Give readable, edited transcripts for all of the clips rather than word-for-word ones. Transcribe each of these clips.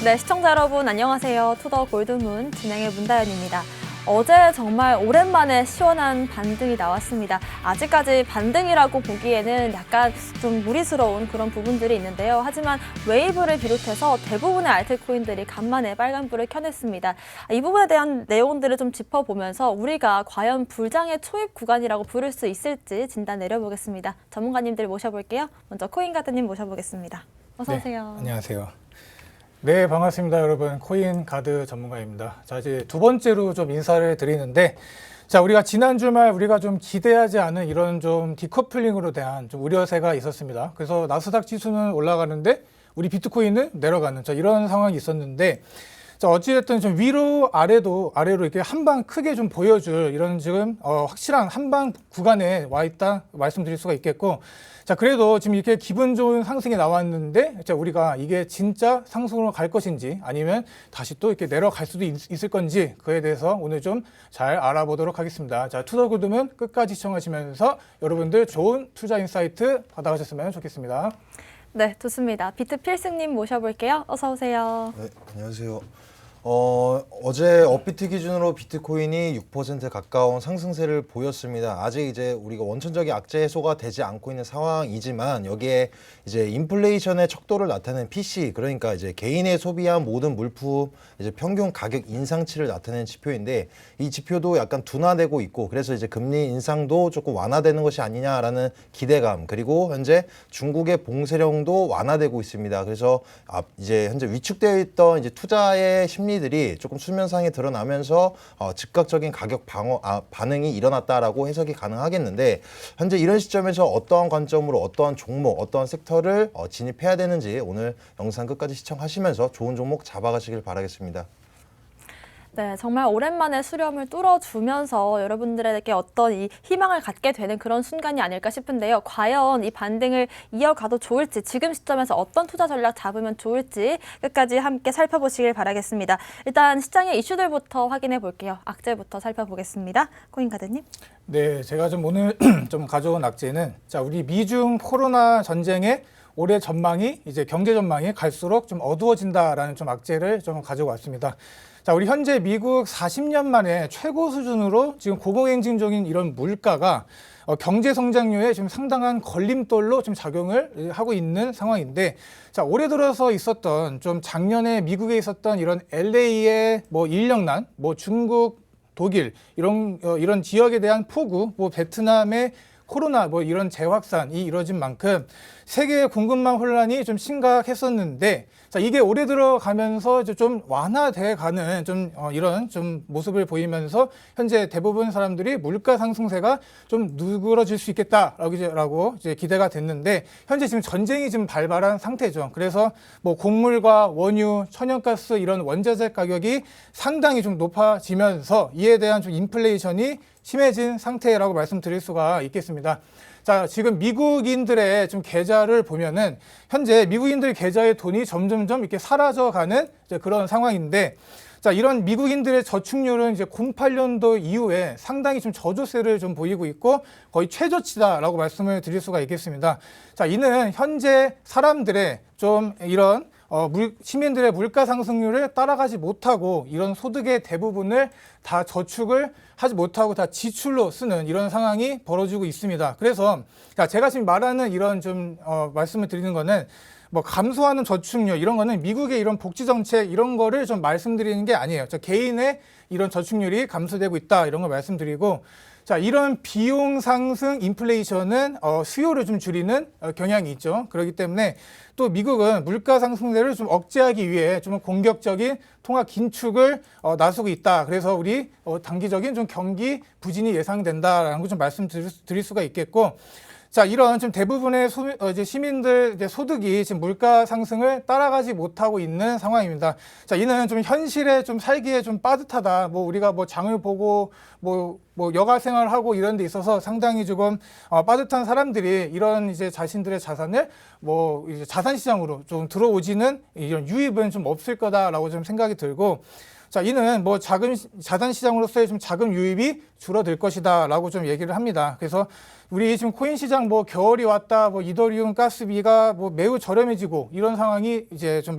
네, 시청자 여러분 안녕하세요. 투더 골드문 진행의 문다연입니다. 어제 정말 오랜만에 시원한 반등이 나왔습니다. 아직까지 반등이라고 보기에는 약간 좀 무리스러운 그런 부분들이 있는데요. 하지만 웨이브를 비롯해서 대부분의 알트코인들이 간만에 빨간불을 켜냈습니다. 이 부분에 대한 내용들을 좀 짚어보면서 우리가 과연 불장의 초입 구간이라고 부를 수 있을지 진단 내려보겠습니다. 전문가님들 모셔볼게요. 먼저 코인가드님 모셔보겠습니다. 어서 오세요. 네, 안녕하세요. 네, 반갑습니다, 여러분. 코인 가드 전문가입니다. 자, 이제 두 번째로 좀 인사를 드리는데, 자, 우리가 지난 주말 우리가 좀 기대하지 않은 이런 좀 디커플링으로 대한 좀 우려세가 있었습니다. 그래서 나스닥 지수는 올라가는데 우리 비트코인은 내려가는 이런 상황이 있었는데, 자, 어찌됐든 좀 위로 아래로 이렇게 한 방 크게 좀 보여줄 이런 지금 확실한 한방 구간에 와 있다 말씀드릴 수가 있겠고, 자, 그래도 지금 이렇게 기분 좋은 상승이 나왔는데, 자, 우리가 이게 진짜 상승으로 갈 것인지 아니면 다시 또 이렇게 내려갈 수도 있을 건지 그에 대해서 오늘 좀 잘 알아보도록 하겠습니다. 자, 투더 골드문 끝까지 시청하시면서 여러분들 좋은 투자 인사이트 받아가셨으면 좋겠습니다. 네, 좋습니다. 비트필승님 모셔볼게요. 어서 오세요. 네, 안녕하세요. 어제 업비트 기준으로 비트코인이 6% 가까운 상승세를 보였습니다. 아직 이제 우리가 원천적인 악재 해소가 되지 않고 있는 상황이지만 여기에 이제 인플레이션의 척도를 나타내는 PC, 그러니까 이제 개인의 소비한 모든 물품 이제 평균 가격 인상치를 나타내는 지표인데 이 지표도 약간 둔화되고 있고, 그래서 이제 금리 인상도 조금 완화되는 것이 아니냐라는 기대감, 그리고 현재 중국의 봉쇄령도 완화되고 있습니다. 그래서 이제 현재 위축되어 있던 이제 투자의 심리들이 조금 수면상에 드러나면서 즉각적인 가격 반응이 일어났다라고 해석이 가능하겠는데, 현재 이런 시점에서 어떠한 관점으로 어떠한 종목, 어떠한 섹터를 진입해야 되는지 오늘 영상 끝까지 시청하시면서 좋은 종목 잡아가시길 바라겠습니다. 네, 정말 오랜만에 수렴을 뚫어주면서 여러분들에게 어떤 이 희망을 갖게 되는 그런 순간이 아닐까 싶은데요. 과연 이 반등을 이어가도 좋을지, 지금 시점에서 어떤 투자 전략 잡으면 좋을지 끝까지 함께 살펴보시길 바라겠습니다. 일단 시장의 이슈들부터 확인해 볼게요. 악재부터 살펴보겠습니다. 코인가드님. 네, 제가 좀 오늘 좀 가져온 악재는, 자, 우리 미중 코로나 전쟁의 올해 전망이 이제 경제 전망이 갈수록 좀 어두워진다라는 좀 악재를 좀 가지고 왔습니다. 자, 우리 현재 미국 40년 만에 최고 수준으로 지금 고공행진적인 이런 물가가 경제 성장률에 지금 상당한 걸림돌로 좀 작용을 하고 있는 상황인데, 자, 올해 들어서 있었던 좀 작년에 미국에 있었던 이런 LA의 뭐 인력난, 뭐 중국, 독일 이런 지역에 대한 폭우, 뭐 베트남의 코로나 뭐 이런 재확산이 이뤄진 만큼 세계의 공급망 혼란이 좀 심각했었는데, 자, 이게 올해 들어가면서 좀 완화돼 가는 이런 좀 모습을 보이면서 현재 대부분 사람들이 물가 상승세가 좀 누그러질 수 있겠다라고 이제 기대가 됐는데, 현재 지금 전쟁이 지금 발발한 상태죠. 그래서 뭐 곡물과 원유, 천연가스 이런 원자재 가격이 상당히 좀 높아지면서 이에 대한 좀 인플레이션이 심해진 상태라고 말씀드릴 수가 있겠습니다. 자, 지금 미국인들의 좀 계좌를 보면은 현재 미국인들 계좌의 돈이 점점점 이렇게 사라져가는 이제 그런 상황인데, 자, 이런 미국인들의 저축률은 이제 08년도 이후에 상당히 좀 저조세를 좀 보이고 있고 거의 최저치다라고 말씀을 드릴 수가 있겠습니다. 자, 이는 현재 사람들의 좀 이런 시민들의 물가 상승률을 따라가지 못하고 이런 소득의 대부분을 다 저축을 하지 못하고 다 지출로 쓰는 이런 상황이 벌어지고 있습니다. 그래서 제가 지금 말하는 이런 좀 말씀을 드리는 거는 뭐 감소하는 저축률 이런 거는 미국의 이런 복지 정책 이런 거를 좀 말씀드리는 게 아니에요. 저 개인의 이런 저축률이 감소되고 있다 이런 걸 말씀드리고, 자, 이런 비용 상승 인플레이션은 수요를 좀 줄이는 경향이 있죠. 그렇기 때문에 또 미국은 물가 상승세를 좀 억제하기 위해 좀 공격적인 통화 긴축을 나서고 있다. 그래서 우리 단기적인 좀 경기 부진이 예상된다라는 걸 좀 말씀드릴 수가 있겠고, 자, 이런 좀 대부분의 이제 시민들 이제 소득이 지금 물가 상승을 따라가지 못하고 있는 상황입니다. 자, 이는 좀 현실에 좀 살기에 좀 빠듯하다. 뭐 우리가 뭐 장을 보고 뭐 여가 생활하고 이런 데 있어서 상당히 조금 빠듯한 사람들이 이런 이제 자신들의 자산을 뭐 이제 자산 시장으로 좀 들어오지는 이런 유입은 좀 없을 거다라고 좀 생각이 들고, 자, 이는 뭐 자산 시장으로서의 좀 자금 유입이 줄어들 것이다라고 좀 얘기를 합니다. 그래서 우리 지금 코인 시장 뭐 겨울이 왔다, 뭐 이더리움 가스비가 뭐 매우 저렴해지고 이런 상황이 이제 좀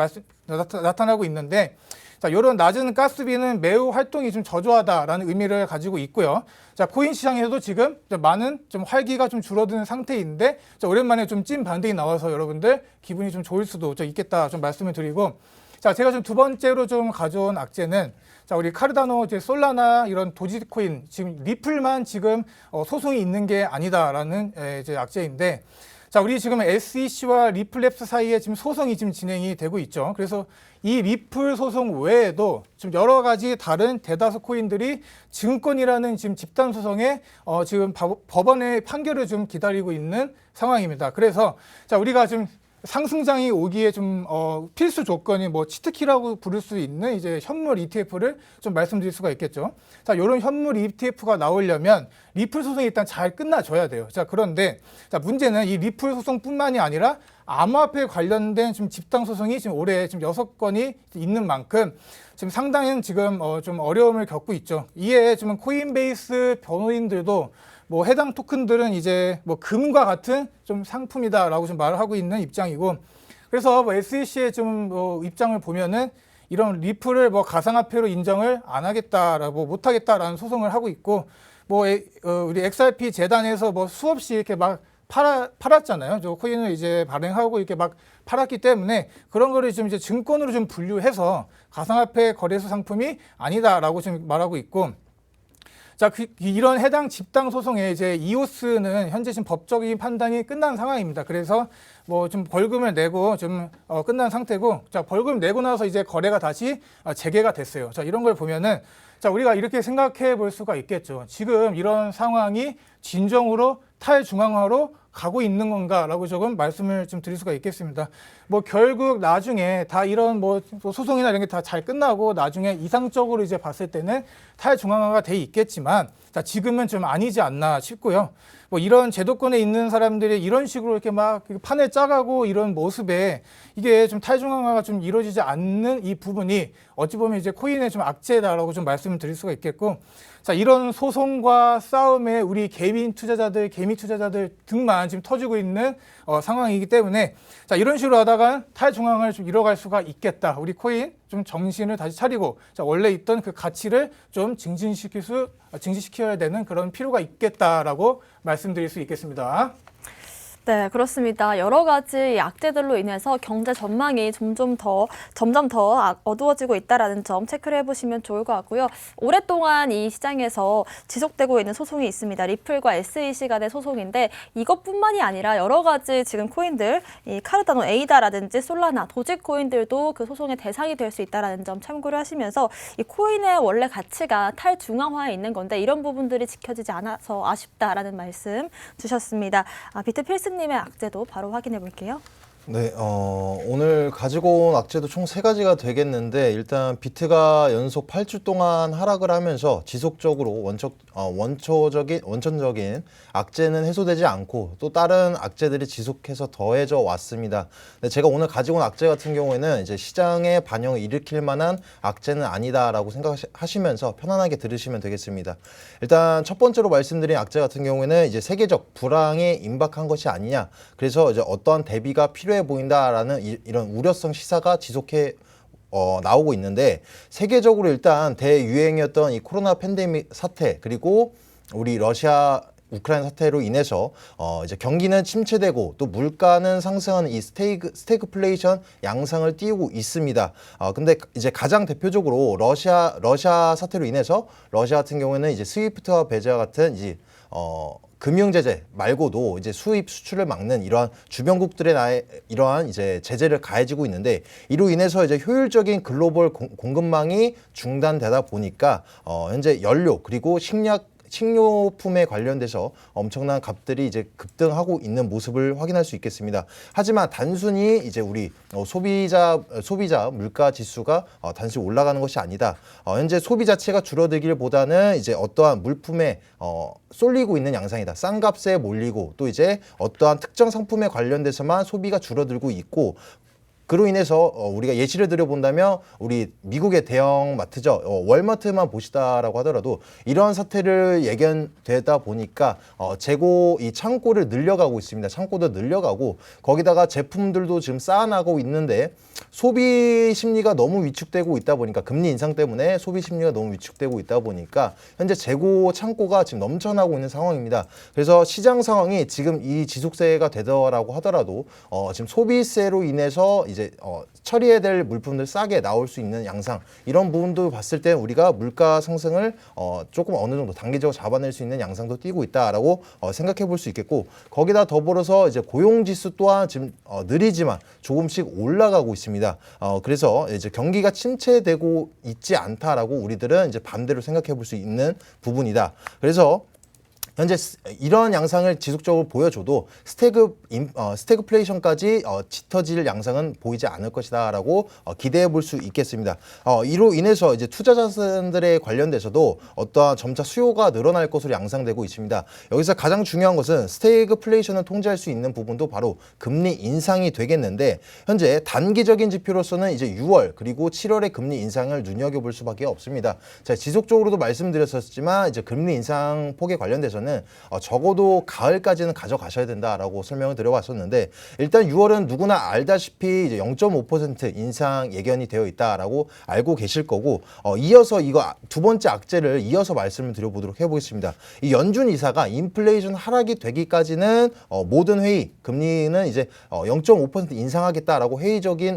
나타나고 있는데, 자, 이런 낮은 가스비는 매우 활동이 좀 저조하다라는 의미를 가지고 있고요. 자, 코인 시장에서도 지금 많은 좀 활기가 좀 줄어드는 상태인데, 자, 오랜만에 좀 찐 반등이 나와서 여러분들 기분이 좀 좋을 수도 좀 있겠다 좀 말씀을 드리고, 자, 제가 좀 두 번째로 좀 가져온 악재는, 자, 우리 카르다노, 이제 솔라나 이런 도지코인, 지금 리플만 지금 소송이 있는 게 아니다라는 이제 악재인데, 자, 우리 지금 SEC와 리플랩스 사이에 지금 소송이 지금 진행이 되고 있죠. 그래서 이 리플 소송 외에도 좀 여러 가지 다른 대다수 코인들이 증권이라는 지금 집단 소송에 지금 법원의 판결을 좀 기다리고 있는 상황입니다. 그래서 자, 우리가 지금 상승장이 오기에 좀 필수 조건이 뭐 치트키라고 부를 수 있는 이제 현물 ETF를 좀 말씀드릴 수가 있겠죠. 자, 이런 현물 ETF가 나오려면 리플 소송이 일단 잘 끝나줘야 돼요. 자, 그런데 자, 문제는 이 리플 소송뿐만이 아니라 암호화폐 관련된 지금 집단 소송이 지금 올해 지금 6건이 있는 만큼 지금 상당히 지금 좀 어려움을 겪고 있죠. 이에 지금 코인베이스 변호인들도 뭐 해당 토큰들은 이제 뭐 금과 같은 좀 상품이다라고 좀 말을 하고 있는 입장이고, 그래서 뭐 SEC의 좀 뭐 입장을 보면은 이런 리플을 뭐 가상화폐로 인정을 안 하겠다라고 못 하겠다라는 소송을 하고 있고, 뭐 우리 XRP 재단에서 뭐 수없이 이렇게 막 팔았잖아요. 저 코인을 이제 발행하고 이렇게 막 팔았기 때문에 그런 거를 좀 이제 증권으로 좀 분류해서 가상화폐 거래소 상품이 아니다라고 지금 말하고 있고, 자, 이런 해당 집단 소송에 이제 이오스는 현재 지금 법적인 판단이 끝난 상황입니다. 그래서 뭐 좀 벌금을 내고 좀 끝난 상태고, 자, 벌금 내고 나서 이제 거래가 다시 재개가 됐어요. 자, 이런 걸 보면은 자, 우리가 이렇게 생각해 볼 수가 있겠죠. 지금 이런 상황이 진정으로 탈중앙화로 가고 있는 건가라고 조금 말씀을 좀 드릴 수가 있겠습니다. 뭐 결국 나중에 다 이런 뭐 소송이나 이런 게 다 잘 끝나고 나중에 이상적으로 이제 봤을 때는 탈중앙화가 돼 있겠지만, 자, 지금은 좀 아니지 않나 싶고요. 뭐 이런 제도권에 있는 사람들이 이런 식으로 이렇게 막 판을 짜가고 이런 모습에 이게 좀 탈중앙화가 좀 이루어지지 않는 이 부분이 어찌 보면 이제 코인의 좀 악재다라고 좀 말씀을 드릴 수가 있겠고, 자, 이런 소송과 싸움에 우리 개미 투자자들 등만 지금 터지고 있는 상황이기 때문에, 자, 이런 식으로 하다가 탈중앙을 좀 잃어갈 수가 있겠다. 우리 코인 좀 정신을 다시 차리고, 자, 원래 있던 그 가치를 좀 증진시켜야 되는 그런 필요가 있겠다라고 말씀드릴 수 있겠습니다. 네, 그렇습니다. 여러 가지 악재들로 인해서 경제 전망이 점점 더 어두워지고 있다는 점 체크를 해보시면 좋을 것 같고요. 오랫동안 이 시장에서 지속되고 있는 소송이 있습니다. 리플과 SEC 간의 소송인데, 이것뿐만이 아니라 여러 가지 지금 코인들, 이 카르다노, 에이다라든지 솔라나, 도지코인들도 그 소송의 대상이 될 수 있다는 점 참고를 하시면서, 이 코인의 원래 가치가 탈중앙화에 있는 건데 이런 부분들이 지켜지지 않아서 아쉽다라는 말씀 주셨습니다. 비트필스 님의 악재도 바로 확인해 볼게요. 네, 오늘 가지고 온 악재도 총 3가지가 되겠는데, 일단 비트가 연속 8주 동안 하락을 하면서 지속적으로 원천적인 악재는 해소되지 않고 또 다른 악재들이 지속해서 더해져 왔습니다. 근데 제가 오늘 가지고 온 악재 같은 경우에는 이제 시장에 반영을 일으킬 만한 악재는 아니다라고 생각하시면서 편안하게 들으시면 되겠습니다. 일단 첫 번째로 말씀드린 악재 같은 경우에는 이제 세계적 불황에 임박한 것이 아니냐, 그래서 이제 어떠한 대비가 필요해 보인다라는 이런 우려성 시사가 지속해 나오고 있는데, 세계적으로 일단 대유행이었던 이 코로나 팬데믹 사태, 그리고 우리 러시아 우크라이나 사태로 인해서 이제 경기는 침체되고 또 물가는 상승하는 이 스태그플레이션 양상을 띄우고 있습니다. 근데 이제 가장 대표적으로 러시아 사태로 인해서 러시아 같은 경우에는 이제 스위프트와 배제와 같은 이제 금융제재 말고도 이제 수입 수출을 막는 이러한 주변국들의 이러한 이제 제재를 가해지고 있는데, 이로 인해서 이제 효율적인 글로벌 공급망이 중단되다 보니까 현재 연료 그리고 식료품에 관련돼서 엄청난 값들이 이제 급등하고 있는 모습을 확인할 수 있겠습니다. 하지만 단순히 이제 우리 소비자 물가 지수가 단순히 올라가는 것이 아니다. 현재 소비 자체가 줄어들기보다는 이제 어떠한 물품에 쏠리고 있는 양상이다. 싼 값에 몰리고 또 이제 어떠한 특정 상품에 관련돼서만 소비가 줄어들고 있고, 그로 인해서 우리가 예시를 들어본다면 우리 미국의 대형 마트죠. 월마트만 보시다라고 하더라도 이러한 사태를 예견되다 보니까 재고 이 창고를 늘려가고 있습니다. 창고도 늘려가고 거기다가 제품들도 지금 쌓아나가고 있는데 소비 심리가 너무 위축되고 있다 보니까 금리 인상 때문에 소비 심리가 너무 위축되고 있다 보니까 현재 재고 창고가 지금 넘쳐나고 있는 상황입니다. 그래서 시장 상황이 지금 이 지속세가 되더라고 하더라도 지금 소비세로 인해서 이제 처리해야 될 물품들 싸게 나올 수 있는 양상 이런 부분도 봤을 때 우리가 물가 상승을 조금 어느 정도 단기적으로 잡아낼 수 있는 양상도 띄고 있다라고 생각해 볼 수 있겠고 거기다 더불어서 이제 고용 지수 또한 지금 느리지만 조금씩 올라가고 있습니다. 그래서 이제 경기가 침체되고 있지 않다라고 우리들은 이제 반대로 생각해 볼 수 있는 부분이다. 그래서 현재 이런 양상을 지속적으로 보여줘도 스태그플레이션까지 짙어질 양상은 보이지 않을 것이다라고 기대해 볼 수 있겠습니다. 이로 인해서 이제 투자 자산들에 관련돼서도 어떠한 점차 수요가 늘어날 것으로 양상되고 있습니다. 여기서 가장 중요한 것은 스태그플레이션을 통제할 수 있는 부분도 바로 금리 인상이 되겠는데 현재 단기적인 지표로서는 이제 6월 그리고 7월의 금리 인상을 눈여겨볼 수밖에 없습니다. 자, 지속적으로도 말씀드렸었지만 이제 금리 인상 폭에 관련돼서는 적어도 가을까지는 가져가셔야 된다라고 설명을 드려봤었는데 일단 6월은 누구나 알다시피 이제 0.5% 인상 예견이 되어 있다라고 알고 계실 거고 이어서 이거 두 번째 악재를 이어서 말씀을 드려보도록 해보겠습니다. 이 연준 이사가 인플레이션 하락이 되기까지는 모든 회의 금리는 이제 0.5% 인상하겠다라고 회의적인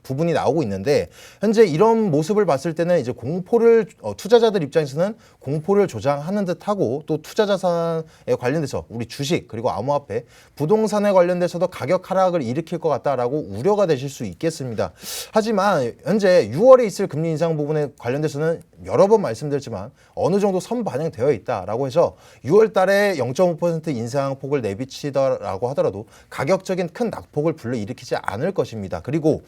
부분이 나오고 있는데 현재 이런 모습을 봤을 때는 이제 공포를 투자자들 입장에서는 공포를 조장하는 듯하고 또 투자 자산에 관련돼서 우리 주식 그리고 암호화폐 부동산에 관련돼서도 가격 하락을 일으킬 것 같다라고 우려가 되실 수 있겠습니다. 하지만 현재 6월에 있을 금리 인상 부분에 관련돼서는 여러 번 말씀드렸지만 어느 정도 선반영되어 있다라고 해서 6월 달에 0.5% 인상폭을 내비치더라고 하더라도 가격적인 큰 낙폭을 불러일으키지 않을 것입니다. 그리고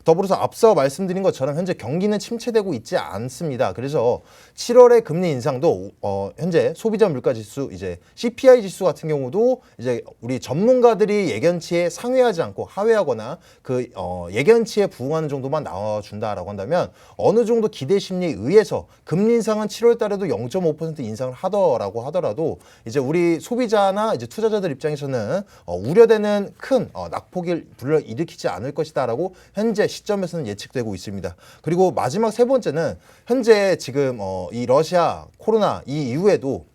더불어서 앞서 말씀드린 것처럼 현재 경기는 침체되고 있지 않습니다. 그래서 7월의 금리 인상도 현재 소비자 물가 지수 이제 CPI 지수 같은 경우도 이제 우리 전문가들이 예견치에 상회하지 않고 하회하거나 그 예견치에 부응하는 정도만 나와준다라고 한다면 어느 정도 기대 심리에 의해서 금리 인상은 7월 달에도 0.5% 인상을 하더라고 하더라도 이제 우리 소비자나 이제 투자자들 입장에서는 우려되는 큰 낙폭을 불러일으키지 않을 것이다라고 현재 시점에서는 예측되고 있습니다. 그리고 마지막 세 번째는 현재 지금 이 러시아 코로나 이 이후에도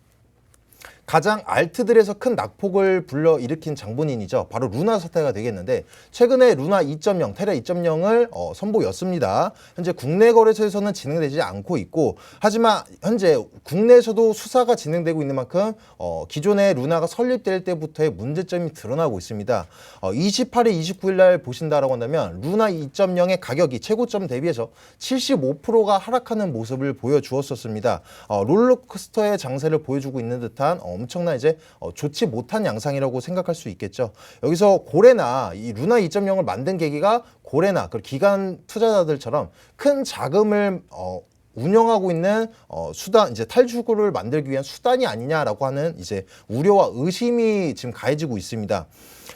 가장 알트들에서 큰 낙폭을 불러일으킨 장본인이죠. 바로 루나 사태가 되겠는데 최근에 루나 2.0, 테라 2.0을 선보였습니다. 현재 국내 거래소에서는 진행되지 않고 있고 하지만 현재 국내에서도 수사가 진행되고 있는 만큼 기존의 루나가 설립될 때부터의 문제점이 드러나고 있습니다. 28일, 29일 날 보신다라고 한다면 루나 2.0의 가격이 최고점 대비해서 75%가 하락하는 모습을 보여주었었습니다. 롤러코스터의 장세를 보여주고 있는 듯한 엄청난 이제 좋지 못한 양상이라고 생각할 수 있겠죠. 여기서 고래나 이 루나 2.0을 만든 계기가 고래나 그 기관 투자자들처럼 큰 자금을 운영하고 있는 수단 이제 탈출구를 만들기 위한 수단이 아니냐라고 하는 이제 우려와 의심이 지금 가해지고 있습니다.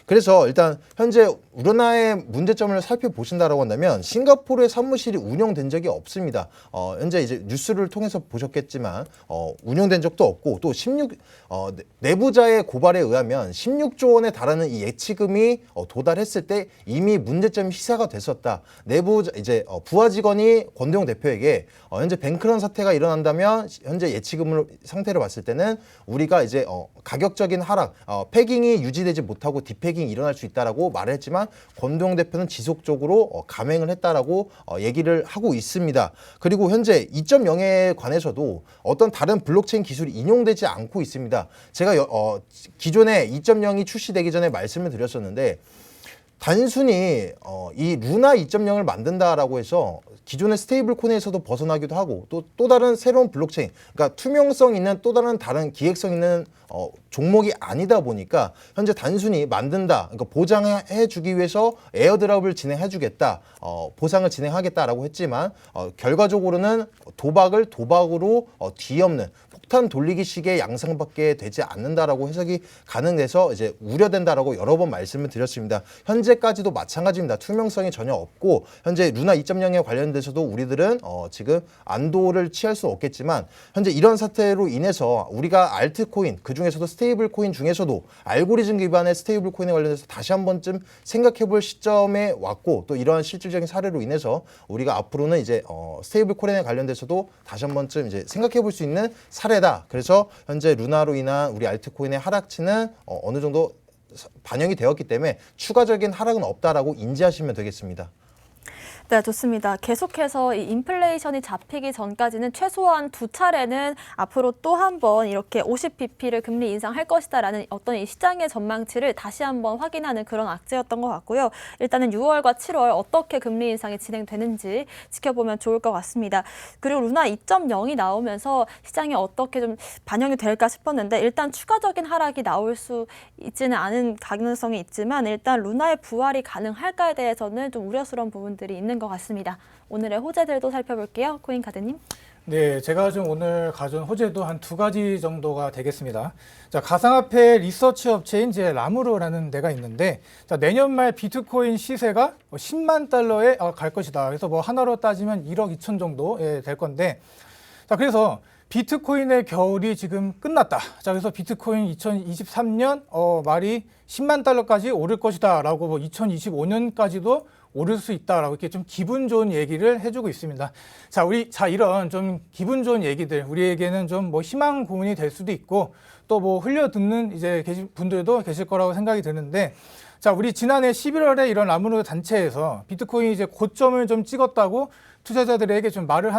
그래서 일단 현재 루나의 문제점을 살펴보신다라고 한다면 싱가포르의 사무실이 운영된 적이 없습니다. 현재 이제 뉴스를 통해서 보셨겠지만 운영된 적도 없고 또 내부자의 고발에 의하면 16조 원에 달하는 이 예치금이 도달했을 때 이미 문제점이 시사가 됐었다. 내부 이제 부하 직원이 권도영 대표에게 현재 뱅크런 사태가 일어난다면 현재 예치금을 상태를 봤을 때는 우리가 이제 가격적인 하락, 패깅이 유지되지 못하고 디패깅이 일어날 수 있다라고 말을 했지만 권도영 대표는 지속적으로 감행을 했다라고 얘기를 하고 있습니다. 그리고 현재 2.0에 관해서도 어떤 다른 블록체인 기술이 인용되지 않고 있습니다. 제가 기존에 2.0이 출시되기 전에 말씀을 드렸었는데 단순히 이 루나 2.0을 만든다라고 해서 기존의 스테이블 코인에서도 벗어나기도 하고 또 다른 새로운 블록체인, 그러니까 투명성 있는 또 다른 기획성 있는 종목이 아니다 보니까 현재 단순히 만든다, 그러니까 보장해 주기 위해서 에어드랍을 진행해 주겠다, 보상을 진행하겠다라고 했지만 결과적으로는 도박을 도박으로 뒤엎는 폭탄 돌리기식의 양상밖에 되지 않는다라고 해석이 가능돼서 이제 우려된다라고 여러 번 말씀을 드렸습니다. 현재까지도 마찬가지입니다. 투명성이 전혀 없고 현재 루나 2.0에 관련돼서도 우리들은 지금 안도를 취할 수 없겠지만 현재 이런 사태로 인해서 우리가 알트코인 그중에서도 스테이블 코인 중에서도 알고리즘 기반의 스테이블 코인에 관련해서 다시 한 번쯤 생각해 볼 시점에 왔고 또 이러한 실질적인 사례로 인해서 우리가 앞으로는 이제 스테이블 코인에 관련돼서도 다시 한 번쯤 이제 생각해 볼 수 있는 사례다. 그래서 현재 루나로 인한 우리 알트코인의 하락치는 어느 정도 반영이 되었기 때문에 추가적인 하락은 없다라고 인지하시면 되겠습니다. 네, 좋습니다. 계속해서 이 인플레이션이 잡히기 전까지는 최소한 2차례는 앞으로 또 한 번 이렇게 50bp를 금리 인상할 것이다라는 어떤 이 시장의 전망치를 다시 한번 확인하는 그런 악재였던 것 같고요. 일단은 6월과 7월 어떻게 금리 인상이 진행되는지 지켜보면 좋을 것 같습니다. 그리고 루나 2.0이 나오면서 시장에 어떻게 좀 반영이 될까 싶었는데 일단 추가적인 하락이 나올 수 있지는 않은 가능성이 있지만 일단 루나의 부활이 가능할까에 대해서는 좀 우려스러운 부분들이 있는 것 같습니다. 오늘의 호재들도 살펴볼게요. 코인카드님. 네, 제가 좀 오늘 가져온 호재도 한 2가지 정도가 되겠습니다. 자, 가상화폐 리서치 업체인 이제 라무르라는 데가 있는데, 자, 내년 말 비트코인 시세가 10만 달러에 갈 것이다. 그래서 뭐 하나로 따지면 1억 2천 정도 될 건데, 자, 그래서 비트코인의 겨울이 지금 끝났다. 자, 그래서 비트코인 2023년 말이 10만 달러까지 오를 것이다라고 뭐 2025년까지도 오를 수 있다라고 이렇게 좀 기분 좋은 얘기를 해주고 있습니다. 자, 이런 좀 기분 좋은 얘기들 우리에게는 좀 뭐 희망 고문이 될 수도 있고 또 뭐 흘려 듣는 이제 분들도 계실 거라고 생각이 드는데, 자, 우리 지난해 11월에 이런 라무르 단체에서 비트코인이 이제 고점을 좀 찍었다고 투자자들에게 좀 말을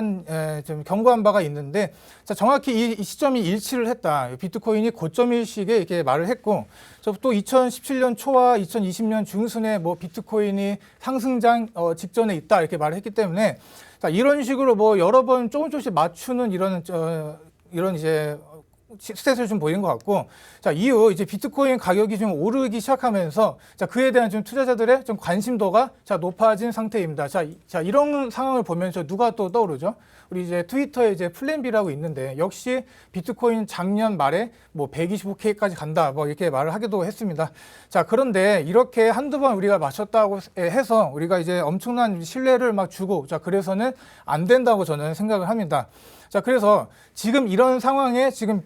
좀 경고한 바가 있는데, 자, 정확히 이 시점이 일치를 했다. 비트코인이 고점일 시기에 이렇게 말을 했고, 또 2017년 초와 2020년 중순에 뭐 비트코인이 상승장 직전에 있다 이렇게 말을 했기 때문에, 자, 이런 식으로 뭐 여러 번 조금씩 맞추는 이런 이제 스탯을 좀 보이는 것 같고, 자, 이후 이제 비트코인 가격이 좀 오르기 시작하면서 자, 그에 대한 좀 투자자들의 좀 관심도가 자, 높아진 상태입니다. 자, 이런 상황을 보면서 누가 또 떠오르죠? 우리 이제 트위터에 이제 플랜 B라고 있는데 역시 비트코인 작년 말에 뭐 125K까지 간다 뭐 이렇게 말을 하기도 했습니다. 자, 그런데 이렇게 한두 번 우리가 맞췄다고 해서 우리가 이제 엄청난 신뢰를 막 주고 자, 그래서는 안 된다고 저는 생각을 합니다. 자, 그래서 지금 이런 상황에 지금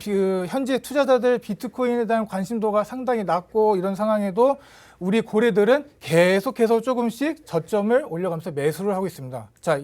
현재 투자자들 비트코인에 대한 관심도가 상당히 낮고 이런 상황에도 우리 고래들은 계속해서 조금씩 저점을 올려가면서 매수를 하고 있습니다. 자,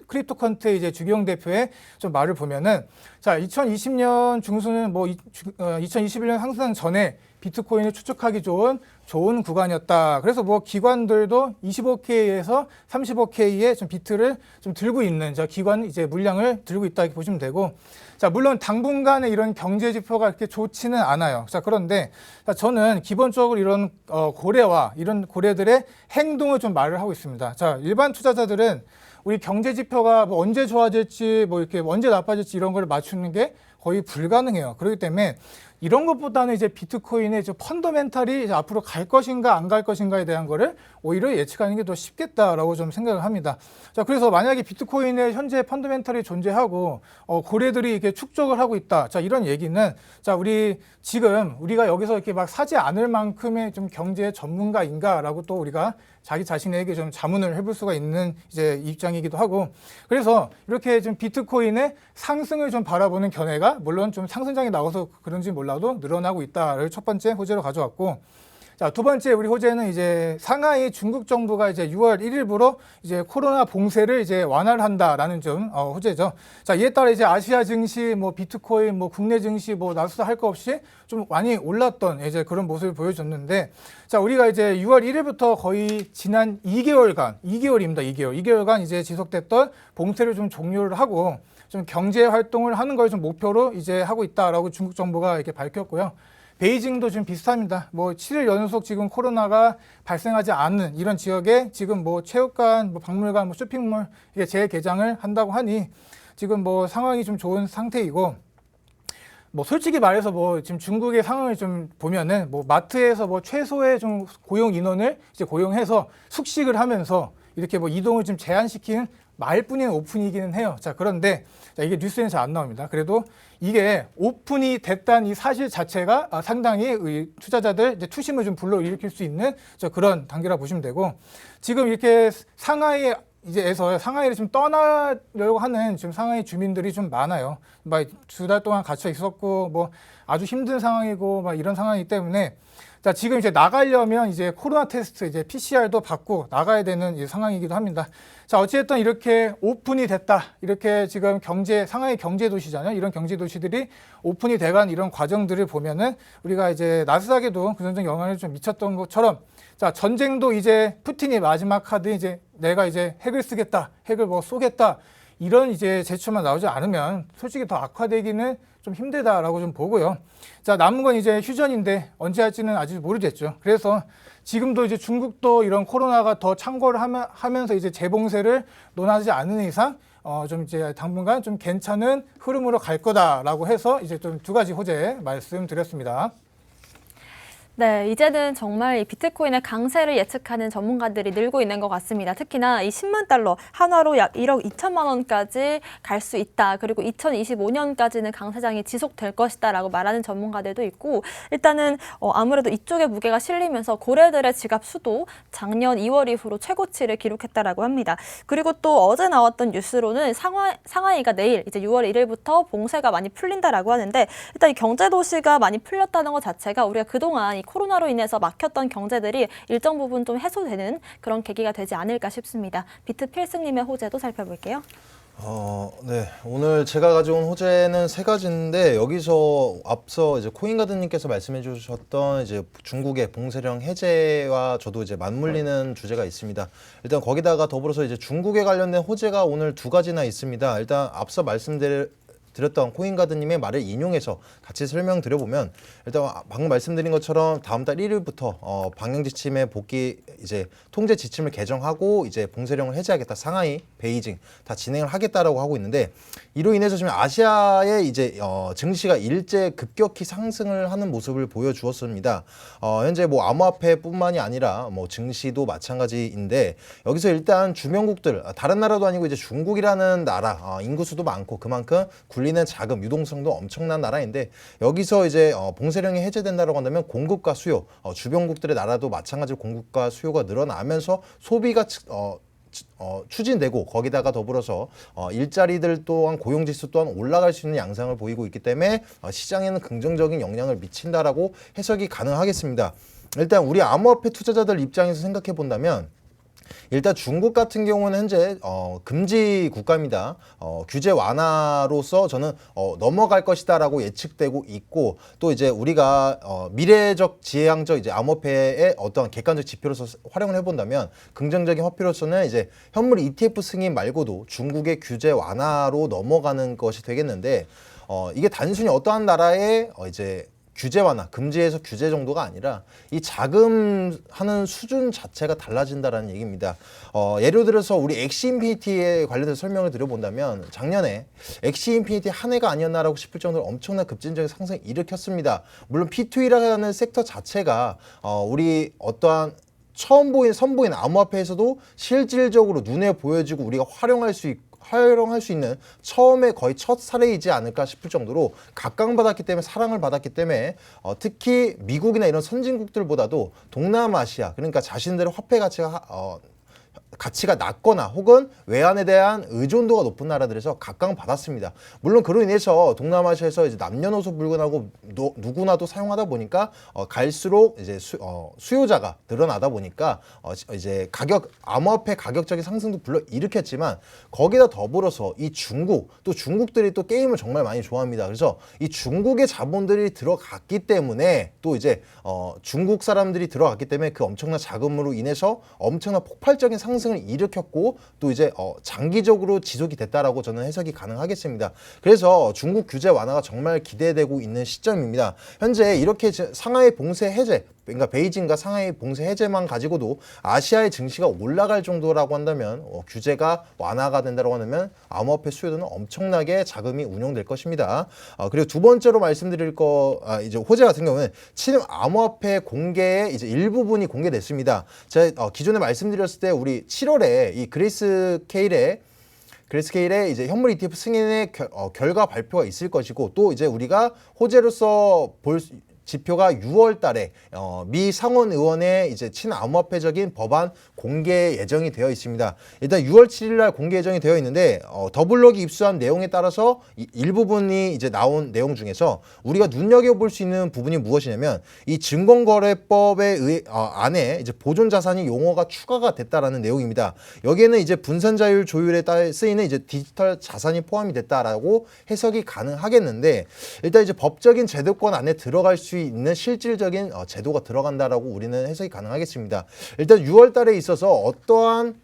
크립토컨트의 이제 주기영 대표의 좀 말을 보면은, 자, 2020년 중순은 뭐 2021년 상승 전에 비트코인을 추측하기 좋은 구간이었다. 그래서 뭐 기관들도 25K에서 35K의 좀 비트를 좀 들고 있는 기관 이제 물량을 들고 있다 이렇게 보시면 되고, 자, 물론 당분간에 이런 경제 지표가 그렇게 좋지는 않아요. 자, 그런데 저는 기본적으로 이런 고래와 이런 고래들의 행동을 좀 말을 하고 있습니다. 자, 일반 투자자들은 우리 경제 지표가 뭐 언제 좋아질지 뭐 이렇게 언제 나빠질지 이런 걸 맞추는 게 거의 불가능해요. 그렇기 때문에 이런 것보다는 이제 비트코인의 펀더멘탈이 이제 앞으로 갈 것인가 안 갈 것인가에 대한 거를 오히려 예측하는 게 더 쉽겠다라고 좀 생각을 합니다. 자, 그래서 만약에 비트코인의 현재 펀더멘탈이 존재하고 고래들이 이렇게 축적을 하고 있다. 자, 이런 얘기는 자, 우리가 여기서 이렇게 막 사지 않을 만큼의 좀 경제 전문가인가라고 또 우리가 자기 자신에게 좀 자문을 해볼 수가 있는 이제 입장이기도 하고, 그래서 이렇게 좀 비트코인의 상승을 좀 바라보는 견해가 물론 좀 상승장이 나와서 그런지 몰라도 늘어나고 있다를 첫 번째 호재로 가져왔고, 자, 두 번째 우리 호재는 이제 상하이 중국 정부가 이제 6월 1일부로 이제 코로나 봉쇄를 이제 완화를 한다라는 좀 호재죠. 자, 이에 따라 이제 아시아 증시, 뭐 비트코인, 뭐 국내 증시, 뭐 나스다 할 거 없이 좀 많이 올랐던 이제 그런 모습을 보여줬는데, 자, 우리가 이제 6월 1일부터 거의 지난 2개월간 이제 지속됐던 봉쇄를 좀 종료를 하고 좀 경제 활동을 하는 걸 좀 목표로 이제 하고 있다라고 중국 정부가 이렇게 밝혔고요. 베이징도 좀 비슷합니다. 뭐 7일 연속 지금 코로나가 발생하지 않는 이런 지역에 지금 뭐 체육관, 뭐 박물관, 뭐 쇼핑몰 이게 재개장을 한다고 하니 지금 뭐 상황이 좀 좋은 상태이고, 뭐 솔직히 말해서 뭐 지금 중국의 상황을 좀 보면은 뭐 마트에서 뭐 최소의 좀 고용 인원을 이제 고용해서 숙식을 하면서 이렇게 뭐 이동을 좀 제한시킨 말뿐인 오픈이기는 해요. 자, 그런데 자, 이게 뉴스에는 잘 안 나옵니다. 그래도 이게 오픈이 됐다는 이 사실 자체가 상당히 이 투자자들 이제 투심을 좀 불러일으킬 수 있는 그런 단계라 보시면 되고, 지금 이렇게 상하이 이제에서 상하이를 좀 떠나려고 하는 지금 상하이 주민들이 좀 많아요. 막 2달 동안 갇혀 있었고 뭐 아주 힘든 상황이고 막 이런 상황이기 때문에 자, 지금 이제 나가려면 이제 코로나 테스트 이제 PCR도 받고 나가야 되는 이 상황이기도 합니다. 자, 어찌됐든 이렇게 오픈이 됐다. 이렇게 지금 상하이 경제 도시잖아요. 이런 경제 도시들이 오픈이 돼간 이런 과정들을 보면은 우리가 이제 나스닥에도 긍정적 영향을 좀 미쳤던 것처럼, 자, 전쟁도 이제 푸틴이 마지막 카드 이제 내가 이제 핵을 쓰겠다, 핵을 뭐 쏘겠다, 이런 이제 제출만 나오지 않으면 솔직히 더 악화되기는 좀 힘들다라고 좀 보고요. 자, 남은 건 이제 휴전인데 언제 할지는 아직 모르겠죠. 그래서 지금도 이제 중국도 이런 코로나가 더 창궐을 하면서 이제 재봉쇄를 논하지 않는 이상 좀 이제 당분간 좀 괜찮은 흐름으로 갈 거다라고 해서 이제 좀 2가지 호재 말씀드렸습니다. 네, 이제는 정말 이 비트코인의 강세를 예측하는 전문가들이 늘고 있는 것 같습니다. 특히나 이 10만 달러, 한화로 약 1억 2천만 원까지 갈 수 있다. 그리고 2025년까지는 강세장이 지속될 것이다라고 말하는 전문가들도 있고, 일단은 아무래도 이쪽에 무게가 실리면서 고래들의 지갑 수도 작년 2월 이후로 최고치를 기록했다라고 합니다. 그리고 또 어제 나왔던 뉴스로는 상하이가 내일 이제 6월 1일부터 봉쇄가 많이 풀린다라고 하는데, 일단 이 경제 도시가 많이 풀렸다는 것 자체가 우리가 그동안 이 코로나로 인해서 막혔던 경제들이 일정 부분 좀 해소되는 그런 계기가 되지 않을까 싶습니다. 비트 필승님의 호재도 살펴볼게요. 네. 오늘 제가 가져온 호재는 3가지인데, 여기서 앞서 이제 코인가드님께서 말씀해 주셨던 이제 중국의 봉쇄령 해제와 저도 이제 맞물리는 주제가 있습니다. 일단 거기다가 더불어서 이제 중국에 관련된 호재가 오늘 2가지나 있습니다. 일단 앞서 말씀드렸던 코인가드님의 말을 인용해서 같이 설명드려보면, 일단 방금 말씀드린 것처럼 다음 달 1일부터 방역 지침의 복귀 이제 통제 지침을 개정하고 이제 봉쇄령을 해제하겠다. 상하이, 베이징 다 진행을 하겠다라고 하고 있는데, 이로 인해서 지금 아시아의 이제 증시가 일제 급격히 상승을 하는 모습을 보여주었습니다. 현재 뭐 암호화폐뿐만이 아니라 뭐 증시도 마찬가지인데, 여기서 일단 주변국들, 다른 나라도 아니고 이제 중국이라는 나라, 인구수도 많고 그만큼 굴리는 자금 유동성도 엄청난 나라인데, 여기서 이제 봉쇄령이 해제된다고 한다면 공급과 수요, 주변국들의 나라도 마찬가지로 공급과 수요가 늘어나면서 소비가 추진되고, 거기다가 더불어서 일자리들 또한 고용지수 또한 올라갈 수 있는 양상을 보이고 있기 때문에 시장에는 긍정적인 영향을 미친다라고 해석이 가능하겠습니다. 일단 우리 암호화폐 투자자들 입장에서 생각해 본다면, 일단 중국 같은 경우는 현재 금지 국가입니다. 규제 완화로서 저는 넘어갈 것이다라고 예측되고 있고, 또 이제 우리가 미래적 지향적 이제 암호화폐의 어떤 객관적 지표로서 활용을 해본다면, 긍정적인 화폐로서는 이제 현물 ETF 승인 말고도 중국의 규제 완화로 넘어가는 것이 되겠는데, 이게 단순히 어떠한 나라의 이제 규제 완화, 금지에서 규제 정도가 아니라 이 자금하는 수준 자체가 달라진다라는 얘기입니다. 예를 들어서 우리 엑시 인피니티에 관련해서 설명을 드려본다면, 작년에 엑시 인피니티 한 해가 아니었나라고 싶을 정도로 엄청난 급진적인 상승을 일으켰습니다. 물론 P2E라는 섹터 자체가 우리 어떠한 선보인 암호화폐에서도 실질적으로 눈에 보여지고 우리가 활용할 수 있는 처음에 거의 첫 사례이지 않을까 싶을 정도로 각광받았기 때문에, 사랑을 받았기 때문에 특히 미국이나 이런 선진국들보다도 동남아시아, 그러니까 자신들의 화폐 가치가 낮거나 혹은 외환에 대한 의존도가 높은 나라들에서 각광받았습니다. 물론 그로 인해서 동남아시아에서 이제 남녀노소 불문하고 누구나도 사용하다 보니까 갈수록 이제 수요자가 늘어나다 보니까 이제 암호화폐 가격적인 상승도 불러 일으켰지만, 거기다 더불어서 이 또 중국들이 또 게임을 정말 많이 좋아합니다. 그래서 이 중국의 자본들이 들어갔기 때문에, 또 이제 중국 사람들이 들어갔기 때문에 그 엄청난 자금으로 인해서 엄청난 폭발적인 상승을 일으켰고, 또 이제 장기적으로 지속이 됐다라고 저는 해석이 가능하겠습니다. 그래서 중국 규제 완화가 정말 기대되고 있는 시점입니다. 현재 이렇게 상하이 봉쇄 해제, 그러니까 베이징과 상하이 봉쇄 해제만 가지고도 아시아의 증시가 올라갈 정도라고 한다면, 규제가 완화가 된다고 한다면 암호화폐 수요도는 엄청나게 자금이 운용될 것입니다. 그리고 2번째로 말씀드릴 이제 호재 같은 경우는 암호화폐 공개의 이제 일부분이 공개됐습니다. 제가 기존에 말씀드렸을 때 우리 7월에 이 그레이스 케일의 그레스케일의 이제 현물 ETF 승인의 결과 발표가 있을 것이고 또 이제 우리가 호재로서 볼 지표가 6월 달에 미 상원 의원의 이제 친암호화폐적인 법안 공개 예정이 되어 있습니다. 일단 6월 7일 날 공개 예정이 되어 있는데 더블록이 입수한 내용에 따라서 일부분이 이제 나온 내용 중에서 우리가 눈여겨볼 수 있는 부분이 무엇이냐면 이 증권거래법에 안에 이제 보존 자산이 용어가 추가가 됐다라는 내용입니다. 여기에는 이제 분산 자율 조율에 따라 쓰이는 이제 디지털 자산이 포함이 됐다라고 해석이 가능하겠는데 일단 이제 법적인 제도권 안에 들어갈 수 있는 실질적인 제도가 들어간다라고 우리는 해석이 가능하겠습니다. 일단 6월 달에 있어서 어떠한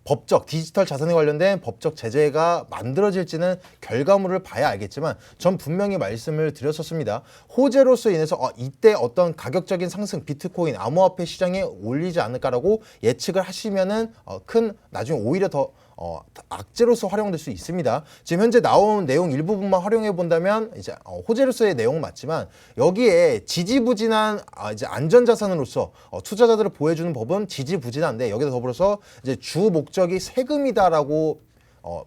법적 디지털 자산에 관련된 법적 제재가 만들어질지는 결과물을 봐야 알겠지만 전 분명히 말씀을 드렸었습니다. 호재로서 인해서 이때 어떤 가격적인 상승 비트코인 암호화폐 시장에 올리지 않을까라고 예측을 하시면은 나중에 오히려 더 악재로서 활용될 수 있습니다. 지금 현재 나온 내용 일부분만 활용해 본다면 이제 호재로서의 내용은 맞지만 여기에 지지부진한 이제 안전자산으로서 투자자들을 보호해주는 법은 지지부진한데 여기다 더불어서 이제 주 목적이 세금이다라고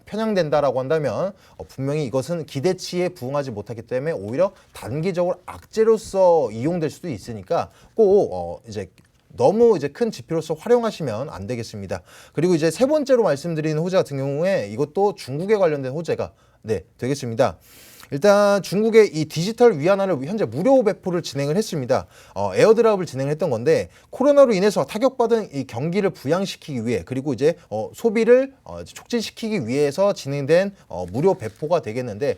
편향된다라고 한다면 분명히 이것은 기대치에 부응하지 못하기 때문에 오히려 단기적으로 악재로서 이용될 수도 있으니까 꼭 이제 너무 이제 큰 지표로서 활용하시면 안 되겠습니다. 그리고 이제 세 번째로 말씀드리는 호재 같은 경우에 이것도 중국에 관련된 호재가 되겠습니다. 일단 중국의 이 디지털 위안화를 현재 무료 배포를 진행을 했습니다. 에어드랍을 진행을 했던 건데 코로나로 인해서 타격받은 이 경기를 부양시키기 위해 그리고 이제 소비를 촉진시키기 위해서 진행된 무료 배포가 되겠는데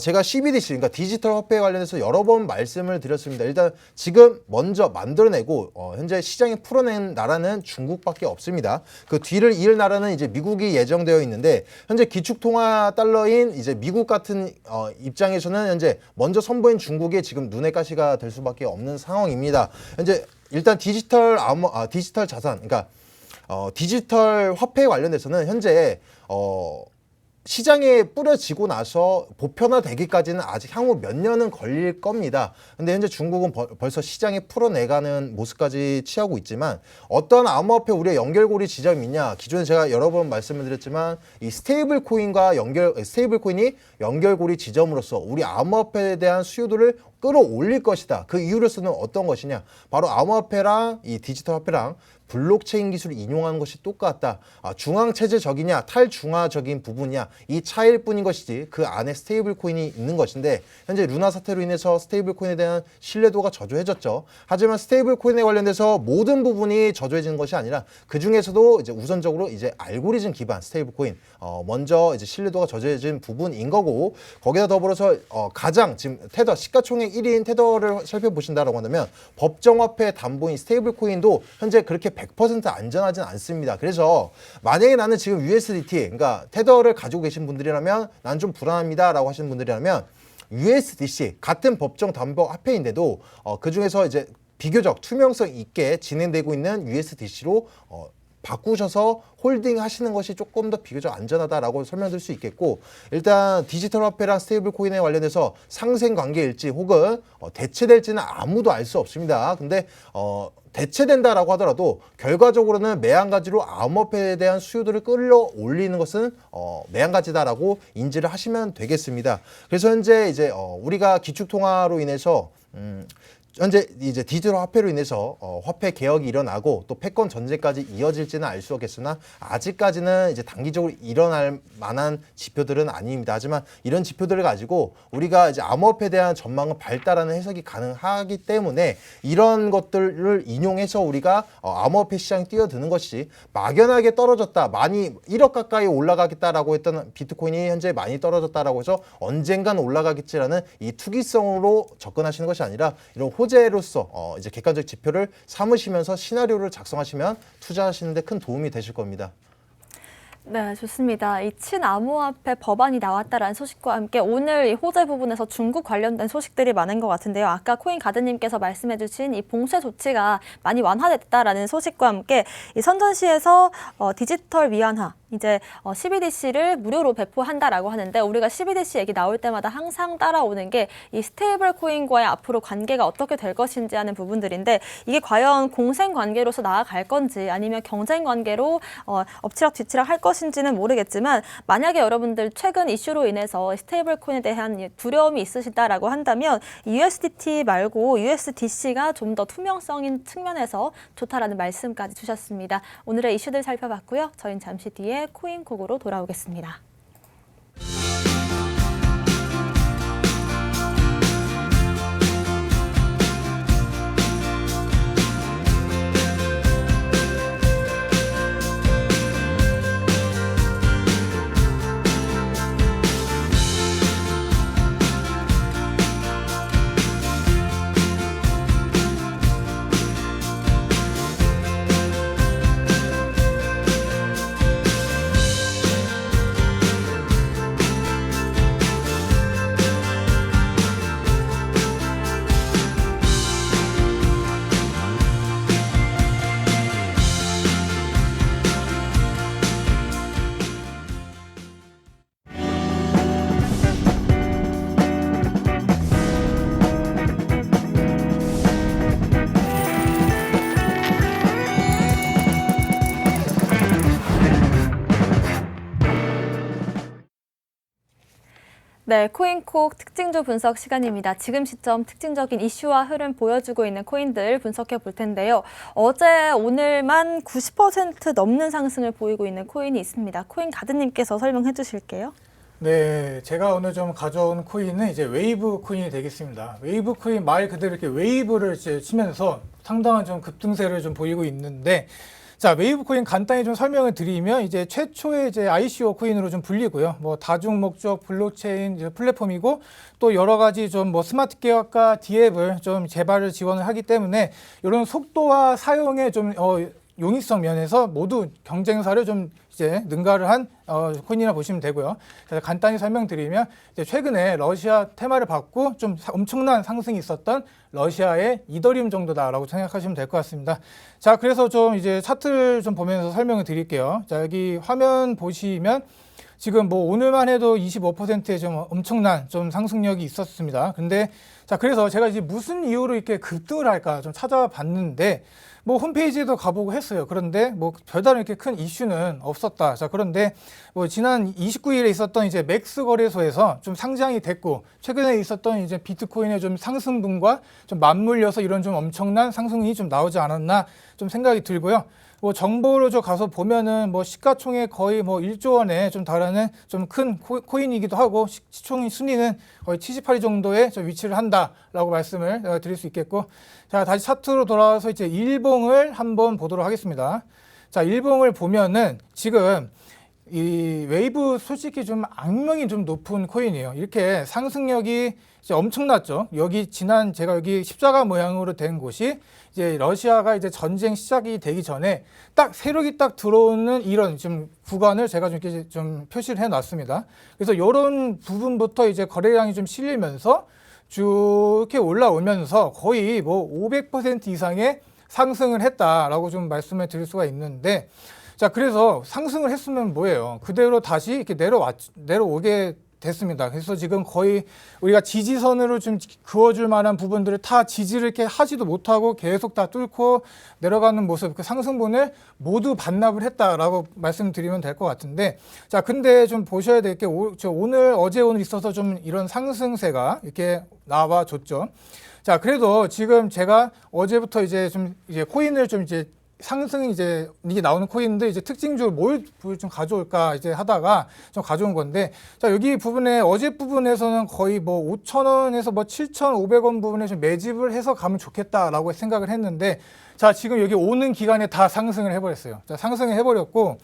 제가 CBDC 그러니까 디지털 화폐에 관련해서 여러 번 말씀을 드렸습니다. 일단 지금 먼저 만들어내고 현재 시장에 풀어낸 나라는 중국밖에 없습니다. 그 뒤를 이을 나라는 이제 미국이 예정되어 있는데 현재 기축통화 달러인 이제 미국 같은 입장에서는 현재 먼저 선보인 중국에 지금 눈의 가시가 될 수밖에 없는 상황입니다. 현재 일단 디지털 자산, 그러니까 디지털 화폐에 관련돼서는 현재 시장에 뿌려지고 나서 보편화되기까지는 아직 향후 몇 년은 걸릴 겁니다. 근데 현재 중국은 벌써 시장에 풀어내가는 모습까지 취하고 있지만 어떤 암호화폐 우리의 연결고리 지점이 있냐? 기존에 제가 여러 번 말씀을 드렸지만 이 스테이블 코인이 연결고리 지점으로서 우리 암호화폐에 대한 수요도를 끌어올릴 것이다. 그 이유로서는 어떤 것이냐? 바로 암호화폐랑 이 디지털 화폐랑 블록체인 기술을 인용하는 것이 똑같다. 중앙체제적이냐 탈중앙적인 부분이냐 이 차이일 뿐인 것이지 그 안에 스테이블 코인이 있는 것인데 현재 루나 사태로 인해서 스테이블 코인에 대한 신뢰도가 저조해졌죠. 하지만 스테이블 코인에 관련돼서 모든 부분이 저조해지는 것이 아니라 그 중에서도 이제 우선적으로 이제 알고리즘 기반 스테이블 코인 먼저 이제 신뢰도가 저조해진 부분인 거고 거기다 더불어서 가장 지금 테더 시가총액 1위인 테더를 살펴보신다라고 한다면 법정화폐 담보인 스테이블 코인도 현재 그렇게 100% 안전하진 않습니다. 그래서 만약에 나는 지금 USDT, 그러니까 테더를 가지고 계신 분들이라면 난 좀 불안합니다라고 하시는 분들이라면 USDC 같은 법정 담보 화폐인데도 그 중에서 이제 비교적 투명성 있게 진행되고 있는 USDC로 바꾸셔서 홀딩 하시는 것이 조금 더 비교적 안전하다라고 설명드릴 수 있겠고 일단 디지털 화폐랑 스테이블 코인에 관련해서 상생 관계일지 혹은 대체될지는 아무도 알 수 없습니다. 근데 대체된다라고 하더라도 결과적으로는 매한가지로 암호화폐에 대한 수요도를 끌어올리는 것은 매한가지다라고 인지를 하시면 되겠습니다. 그래서 현재 이제 우리가 기축통화로 인해서 현재 이제 디지털 화폐로 인해서 화폐 개혁이 일어나고 또 패권 전쟁까지 이어질지는 알 수 없겠으나 아직까지는 이제 단기적으로 일어날 만한 지표들은 아닙니다. 하지만 이런 지표들을 가지고 우리가 이제 암호화폐에 대한 전망은 밝다라는 해석이 가능하기 때문에 이런 것들을 인용해서 우리가 암호화폐 시장에 뛰어드는 것이 막연하게 떨어졌다, 많이 1억 가까이 올라가겠다라고 했던 비트코인이 현재 많이 떨어졌다라고 해서 언젠간 올라가겠지라는 이 투기성으로 접근하시는 것이 아니라 이런 호재로서 이제 객관적 지표를 삼으시면서 시나리오를 작성하시면 투자하시는 데 큰 도움이 되실 겁니다. 네, 좋습니다. 이 친암호화폐 법안이 나왔다라는 소식과 함께 오늘 이 호재 부분에서 중국 관련된 소식들이 많은 것 같은데요. 아까 코인 가드님께서 말씀해주신 이 봉쇄 조치가 많이 완화됐다라는 소식과 함께 이 선전시에서 디지털 위안화 이제 CBDC를 무료로 배포한다라고 하는데 우리가 CBDC 얘기 나올 때마다 항상 따라오는 게 이 스테이블 코인과의 앞으로 관계가 어떻게 될 것인지 하는 부분들인데 이게 과연 공생 관계로서 나아갈 건지 아니면 경쟁 관계로 엎치락 뒤치락 할 것인지는 모르겠지만 만약에 여러분들 최근 이슈로 인해서 스테이블 코인에 대한 두려움이 있으시다라고 한다면 USDT 말고 USDC가 좀 더 투명성인 측면에서 좋다라는 말씀까지 주셨습니다. 오늘의 이슈들 살펴봤고요. 저희는 잠시 뒤에 코인콕으로 돌아오겠습니다. 네, 코인콕 특징주 분석 시간입니다. 지금 시점 특징적인 이슈와 흐름 보여주고 있는 코인들 분석해 볼 텐데요. 어제 오늘만 90% 넘는 상승을 보이고 있는 코인이 있습니다. 코인 가드님께서 설명해 주실게요. 네, 제가 오늘 좀 가져온 코인은 이제 웨이브 코인이 되겠습니다. 웨이브 코인 말 그대로 이렇게 웨이브를 이제 치면서 상당한 좀 급등세를 좀 보이고 있는데, 자, 웨이브 코인 간단히 좀 설명을 드리면 이제 최초의 이제 ICO 코인으로 좀 불리고요. 뭐 다중 목적 블록체인 이제 플랫폼이고 또 여러 가지 좀 뭐 스마트 계약과 디앱을 좀 개발을 지원을 하기 때문에 이런 속도와 사용의 좀 용이성 면에서 모두 경쟁사를 좀 이제 능가를 한 코인이라 보시면 되고요. 그래서 간단히 설명드리면 이제 최근에 러시아 테마를 받고 좀 엄청난 상승이 있었던 러시아의 이더리움 정도다라고 생각하시면 될 것 같습니다. 자, 그래서 좀 이제 차트를 좀 보면서 설명을 드릴게요. 자, 여기 화면 보시면 지금 뭐 오늘만 해도 25%의 좀 엄청난 좀 상승력이 있었습니다. 근데 자, 그래서 제가 이제 무슨 이유로 이렇게 급등을 할까 좀 찾아봤는데 뭐 홈페이지에도 가보고 했어요. 그런데 뭐 별다른 이렇게 큰 이슈는 없었다. 자, 그런데 뭐 지난 29일에 있었던 이제 맥스 거래소에서 좀 상장이 됐고 최근에 있었던 이제 비트코인의 좀 상승분과 좀 맞물려서 이런 좀 엄청난 상승이 좀 나오지 않았나 좀 생각이 들고요. 뭐 정보로 저 가서 보면은 뭐 시가총액 거의 뭐 1조 원에 좀 달하는 좀 큰 코인이기도 하고 시총 순위는 거의 78위 정도에 좀 위치를 한다라고 말씀을 드릴 수 있겠고, 자, 다시 차트로 돌아와서 이제 일봉을 한번 보도록 하겠습니다. 자, 일봉을 보면은 지금 이 웨이브 솔직히 좀 악명이 좀 높은 코인이에요. 이렇게 상승력이 이제 엄청났죠. 여기 제가 여기 십자가 모양으로 된 곳이 이제 러시아가 이제 전쟁 시작이 되기 전에 딱 세력이 딱 들어오는 이런 좀 구간을 제가 좀 이렇게 좀 표시를 해 놨습니다. 그래서 이런 부분부터 이제 거래량이 좀 실리면서 쭉 이렇게 올라오면서 거의 뭐 500% 이상의 상승을 했다라고 좀 말씀을 드릴 수가 있는데, 자, 그래서 상승을 했으면 뭐예요? 그대로 다시 이렇게 내려오게 됐습니다. 그래서 지금 거의 우리가 지지선으로 좀 그어줄 만한 부분들을 다 지지를 이렇게 하지도 못하고 계속 다 뚫고 내려가는 모습, 그 상승분을 모두 반납을 했다라고 말씀드리면 될 것 같은데, 자, 근데 좀 보셔야 될 게 오늘 있어서 좀 이런 상승세가 이렇게 나와줬죠. 자, 그래도 지금 제가 어제부터 이제 코인을 좀 이제 상승이 이제 이게 나오는 코인들 이제 특징적으로 뭘 좀 가져올까 이제 하다가 좀 가져온 건데, 자, 여기 부분에 어제 부분에서는 거의 뭐 5,000원에서 뭐 7,500원 부분에 좀 매집을 해서 가면 좋겠다라고 생각을 했는데, 자, 지금 여기 오는 기간에 다 상승을 해버렸어요. 자, 상승을 해버렸고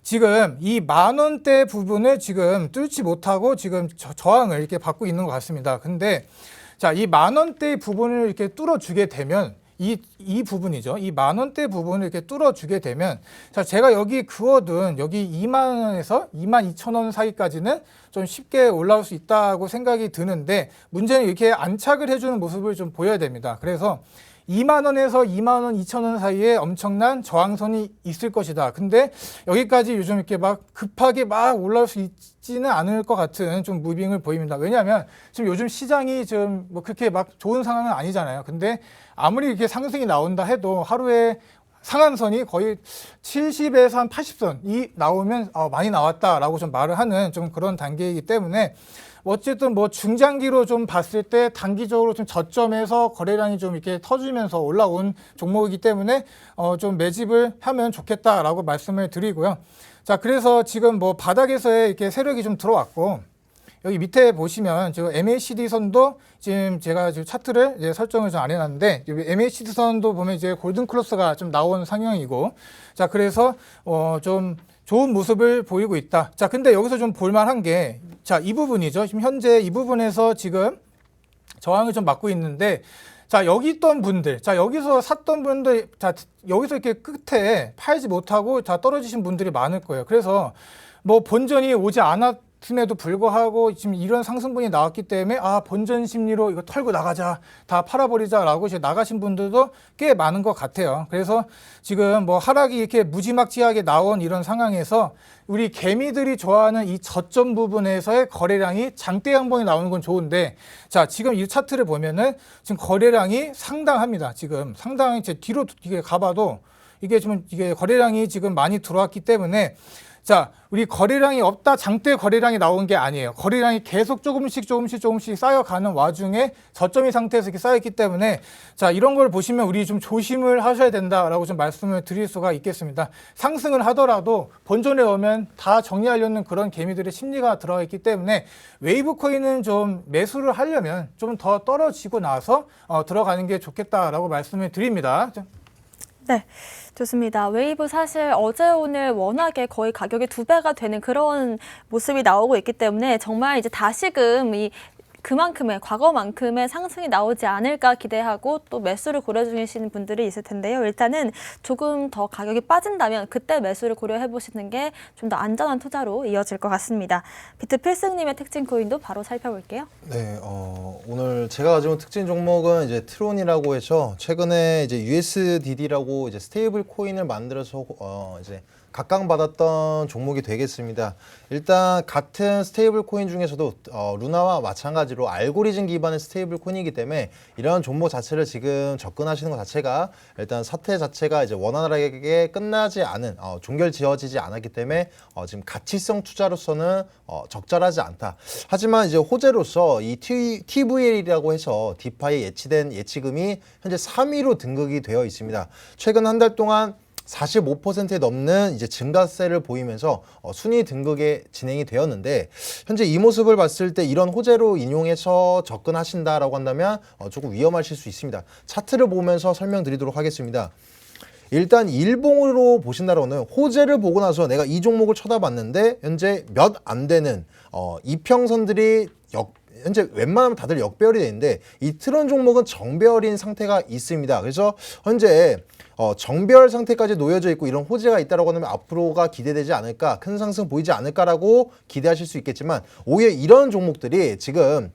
지금 이 10,000원대 부분을 지금 뚫지 못하고 지금 저항을 이렇게 받고 있는 것 같습니다. 근데 자, 이 10,000원대 부분을 이렇게 뚫어주게 되면 이 부분이죠. 이 10,000원대 부분을 이렇게 뚫어주게 되면, 자, 제가 여기 그어둔 여기 2만 원에서 22,000원 사이까지는 좀 쉽게 올라올 수 있다고 생각이 드는데, 문제는 이렇게 안착을 해주는 모습을 좀 보여야 됩니다. 그래서 2만 원에서 2만 원 2천 원 사이에 엄청난 저항선이 있을 것이다. 근데 여기까지 요즘 이렇게 막 급하게 막 올라올 수 있지는 않을 것 같은 좀 무빙을 보입니다. 왜냐하면 지금 요즘 시장이 좀 뭐 그렇게 막 좋은 상황은 아니잖아요. 근데 아무리 이렇게 상승이 나온다 해도 하루에 상한선이 거의 70에서 한 80선이 나오면 많이 나왔다라고 좀 말을 하는 좀 그런 단계이기 때문에 어쨌든 뭐 중장기로 좀 봤을 때 단기적으로 좀 저점에서 거래량이 좀 이렇게 터지면서 올라온 종목이기 때문에 좀 매집을 하면 좋겠다라고 말씀을 드리고요. 자, 그래서 지금 뭐 바닥에서의 이렇게 세력이 좀 들어왔고 여기 밑에 보시면 지금 MACD 선도 지금 제가 지금 차트를 이제 설정을 좀 안 해놨는데 MACD 선도 보면 이제 골든 크로스가 좀 나온 상황이고 자 그래서 좀 좋은 모습을 보이고 있다. 자 근데 여기서 좀 볼만한 게 자 이 부분이죠. 지금 현재 이 부분에서 지금 저항을 좀 맞고 있는데 자 여기 있던 분들 자 여기서 샀던 분들 자 여기서 이렇게 끝에 팔지 못하고 자 떨어지신 분들이 많을 거예요. 그래서 뭐 본전이 오지 않았음에도 불구하고 지금 이런 상승분이 나왔기 때문에 본전 심리로 이거 털고 나가자 다 팔아버리자라고 이제 나가신 분들도 꽤 많은 것 같아요. 그래서 지금 뭐 하락이 이렇게 무지막지하게 나온 이런 상황에서 우리 개미들이 좋아하는 이 저점 부분에서의 거래량이 장대 양봉이 나오는 건 좋은데 자 지금 이 차트를 보면은 지금 거래량이 상당합니다. 지금 상당히 제 뒤로 이게 가봐도 이게 좀 이게 거래량이 지금 많이 들어왔기 때문에 자, 우리 거래량이 없다 장대 거래량이 나온 게 아니에요. 거래량이 계속 조금씩 쌓여가는 와중에 저점이 상태에서 이렇게 쌓였기 때문에 자, 이런 걸 보시면 우리 좀 조심을 하셔야 된다라고 좀 말씀을 드릴 수가 있겠습니다. 상승을 하더라도 본전에 오면 다 정리하려는 그런 개미들의 심리가 들어가 있기 때문에 웨이브 코인은 좀 매수를 하려면 좀 더 떨어지고 나서 들어가는 게 좋겠다라고 말씀을 드립니다. 네, 좋습니다. 웨이브 사실 어제 오늘 워낙에 거의 가격이 2배가 되는 그런 모습이 나오고 있기 때문에 정말 이제 다시금 그만큼의 과거만큼의 상승이 나오지 않을까 기대하고 또 매수를 고려 중이신 분들이 있을 텐데요. 일단은 조금 더 가격이 빠진다면 그때 매수를 고려해 보시는 게 좀 더 안전한 투자로 이어질 것 같습니다. 비트필승님의 특징 코인도 바로 살펴볼게요. 네, 오늘 제가 가져온 특징 종목은 이제 트론이라고 해서 최근에 이제 USDD라고 이제 스테이블 코인을 만들어서 이제 각광받았던 종목이 되겠습니다. 일단 같은 스테이블 코인 중에서도 루나와 마찬가지로 알고리즘 기반의 스테이블 코인이기 때문에 이런 종목 자체를 지금 접근하시는 것 자체가 일단 사태 자체가 이제 원활하게 끝나지 않은 종결 지어지지 않았기 때문에 지금 가치성 투자로서는 적절하지 않다. 하지만 이제 호재로서 이 TVL이라고 해서 디파이에 예치된 예치금이 현재 3위로 등극이 되어 있습니다. 최근 한 달 동안 45%에 넘는 이제 증가세를 보이면서 순위 등극에 진행이 되었는데 현재 이 모습을 봤을 때 이런 호재로 인용해서 접근하신다라고 한다면 조금 위험하실 수 있습니다. 차트를 보면서 설명드리도록 하겠습니다. 일단 일봉으로 보신다라고는 호재를 보고 나서 내가 이 종목을 쳐다봤는데 현재 몇 안 되는 이평선들이 현재 웬만하면 다들 역배열이 되는데 이 트론 종목은 정배열인 상태가 있습니다. 그래서 현재 정배열 상태까지 놓여져 있고 이런 호재가 있다라고 하면 앞으로가 기대되지 않을까, 큰 상승 보이지 않을까라고 기대하실 수 있겠지만 오히려 이런 종목들이 지금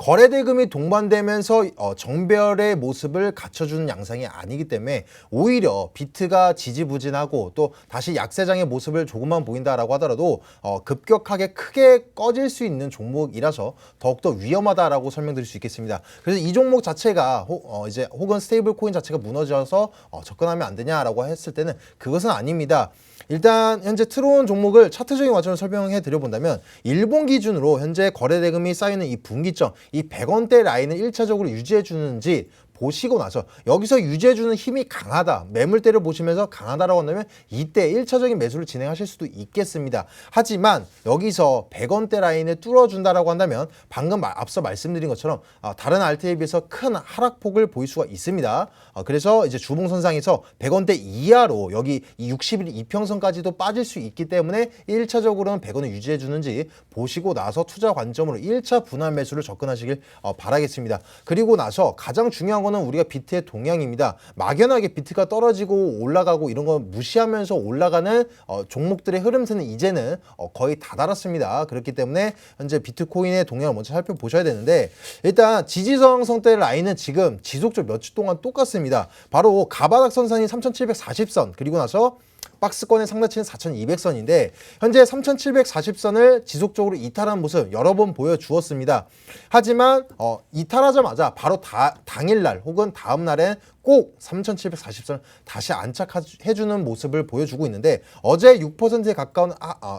거래 대금이 동반되면서 정배열의 모습을 갖춰주는 양상이 아니기 때문에 오히려 비트가 지지부진하고 또 다시 약세장의 모습을 조금만 보인다라고 하더라도 급격하게 크게 꺼질 수 있는 종목이라서 더욱더 위험하다라고 설명드릴 수 있겠습니다. 그래서 이 종목 자체가 이제 혹은 스테이블 코인 자체가 무너져서 접근하면 안 되냐라고 했을 때는 그것은 아닙니다. 일단 현재 트론 종목을 차트적인 관점으로 설명해 드려 본다면 일본 기준으로 현재 거래 대금이 쌓이는 이 분기점, 이 100원대 라인을 1차적으로 유지해 주는지 보시고 나서 여기서 유지해주는 힘이 강하다, 매물대를 보시면서 강하다라고 한다면 이때 1차적인 매수를 진행하실 수도 있겠습니다. 하지만 여기서 100원대 라인을 뚫어준다라고 한다면 방금 앞서 말씀드린 것처럼 다른 알트에 비해서 큰 하락폭을 보일 수가 있습니다. 그래서 이제 주봉선상에서 100원대 이하로 여기 이 60일 이평선까지도 빠질 수 있기 때문에 1차적으로는 100원을 유지해주는지 보시고 나서 투자 관점으로 1차 분할 매수를 접근하시길 바라겠습니다. 그리고 나서 가장 중요한 건 거는 우리가 비트의 동향입니다. 막연하게 비트가 떨어지고 올라가고 이런 거 무시하면서 올라가는 종목들의 흐름세는 이제는 거의 다 달았습니다. 그렇기 때문에 현재 비트코인의 동향을 먼저 살펴보셔야 되는데, 일단 지지저항선대 라인은 지금 지속적으로 몇 주 동안 똑같습니다. 바로 가바닥 선상이 3740선, 그리고 나서 박스권의 상단치는 4200선인데 현재 3740선을 지속적으로 이탈한 모습 여러 번 보여주었습니다. 하지만 이탈하자마자 바로 당일날 혹은 다음날엔 꼭 3740선을 다시 안착해주는 모습을 보여주고 있는데, 어제 6%에 가까운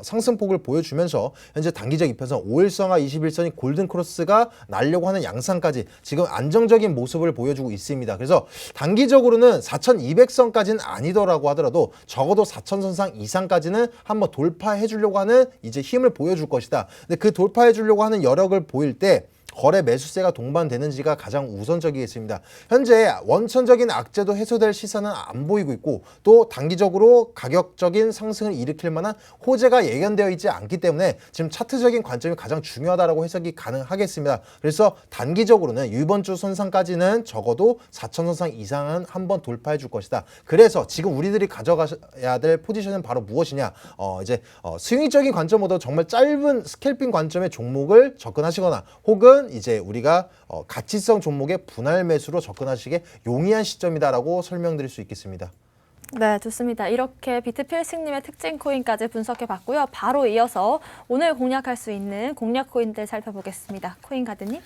상승폭을 보여주면서 현재 단기적 이평선 5일선과 21선이 골든크로스가 날려고 하는 양상까지 지금 안정적인 모습을 보여주고 있습니다. 그래서 단기적으로는 4200선까지는 아니더라고 하더라도 적어도 4000선상 이상까지는 한번 돌파해 주려고 하는 이제 힘을 보여줄 것이다. 근데 그 돌파해 주려고 하는 여력을 보일 때 거래 매수세가 동반되는지가 가장 우선적이겠습니다. 현재 원천적인 악재도 해소될 시사는 안 보이고 있고, 또 단기적으로 가격적인 상승을 일으킬 만한 호재가 예견되어 있지 않기 때문에 지금 차트적인 관점이 가장 중요하다고 해석이 가능하겠습니다. 그래서 단기적으로는 이번 주 손상까지는 적어도 4,000선상 이상은 한번 돌파해 줄 것이다. 그래서 지금 우리들이 가져가야 될 포지션은 바로 무엇이냐, 수익적인 관점보다 정말 짧은 스캘핑 관점의 종목을 접근하시거나, 혹은 이제 우리가 가치성 종목의 분할 매수로 접근하시기에 용이한 시점이다라고 설명드릴 수 있겠습니다. 네, 좋습니다. 이렇게 비트필싱님의 특징 코인까지 분석해봤고요. 바로 이어서 오늘 공략할 수 있는 공략 코인들 살펴보겠습니다. 코인 가드님.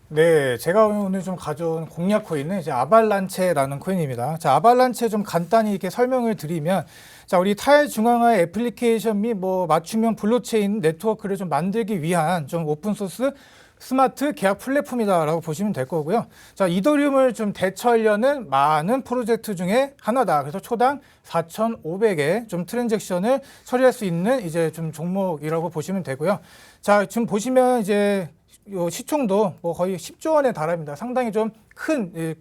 네, 제가 오늘 좀 가져온 공략 코인은 이제 아발란체라는 코인입니다. 자, 아발란체 좀 간단히 이렇게 설명을 드리면, 자, 우리 탈중앙화 애플리케이션 및 맞춤형 블록체인 네트워크를 좀 만들기 위한 좀 오픈소스 스마트 계약 플랫폼이다라고 보시면 될 거고요. 자, 이더리움을 좀 대처하려는 많은 프로젝트 중에 하나다. 그래서 초당 4,500의 좀 트랜잭션을 처리할 수 있는 이제 좀 종목이라고 보시면 되고요. 자, 지금 보시면 이제 요 시총도 거의 10조 원에 달합니다. 상당히 좀 큰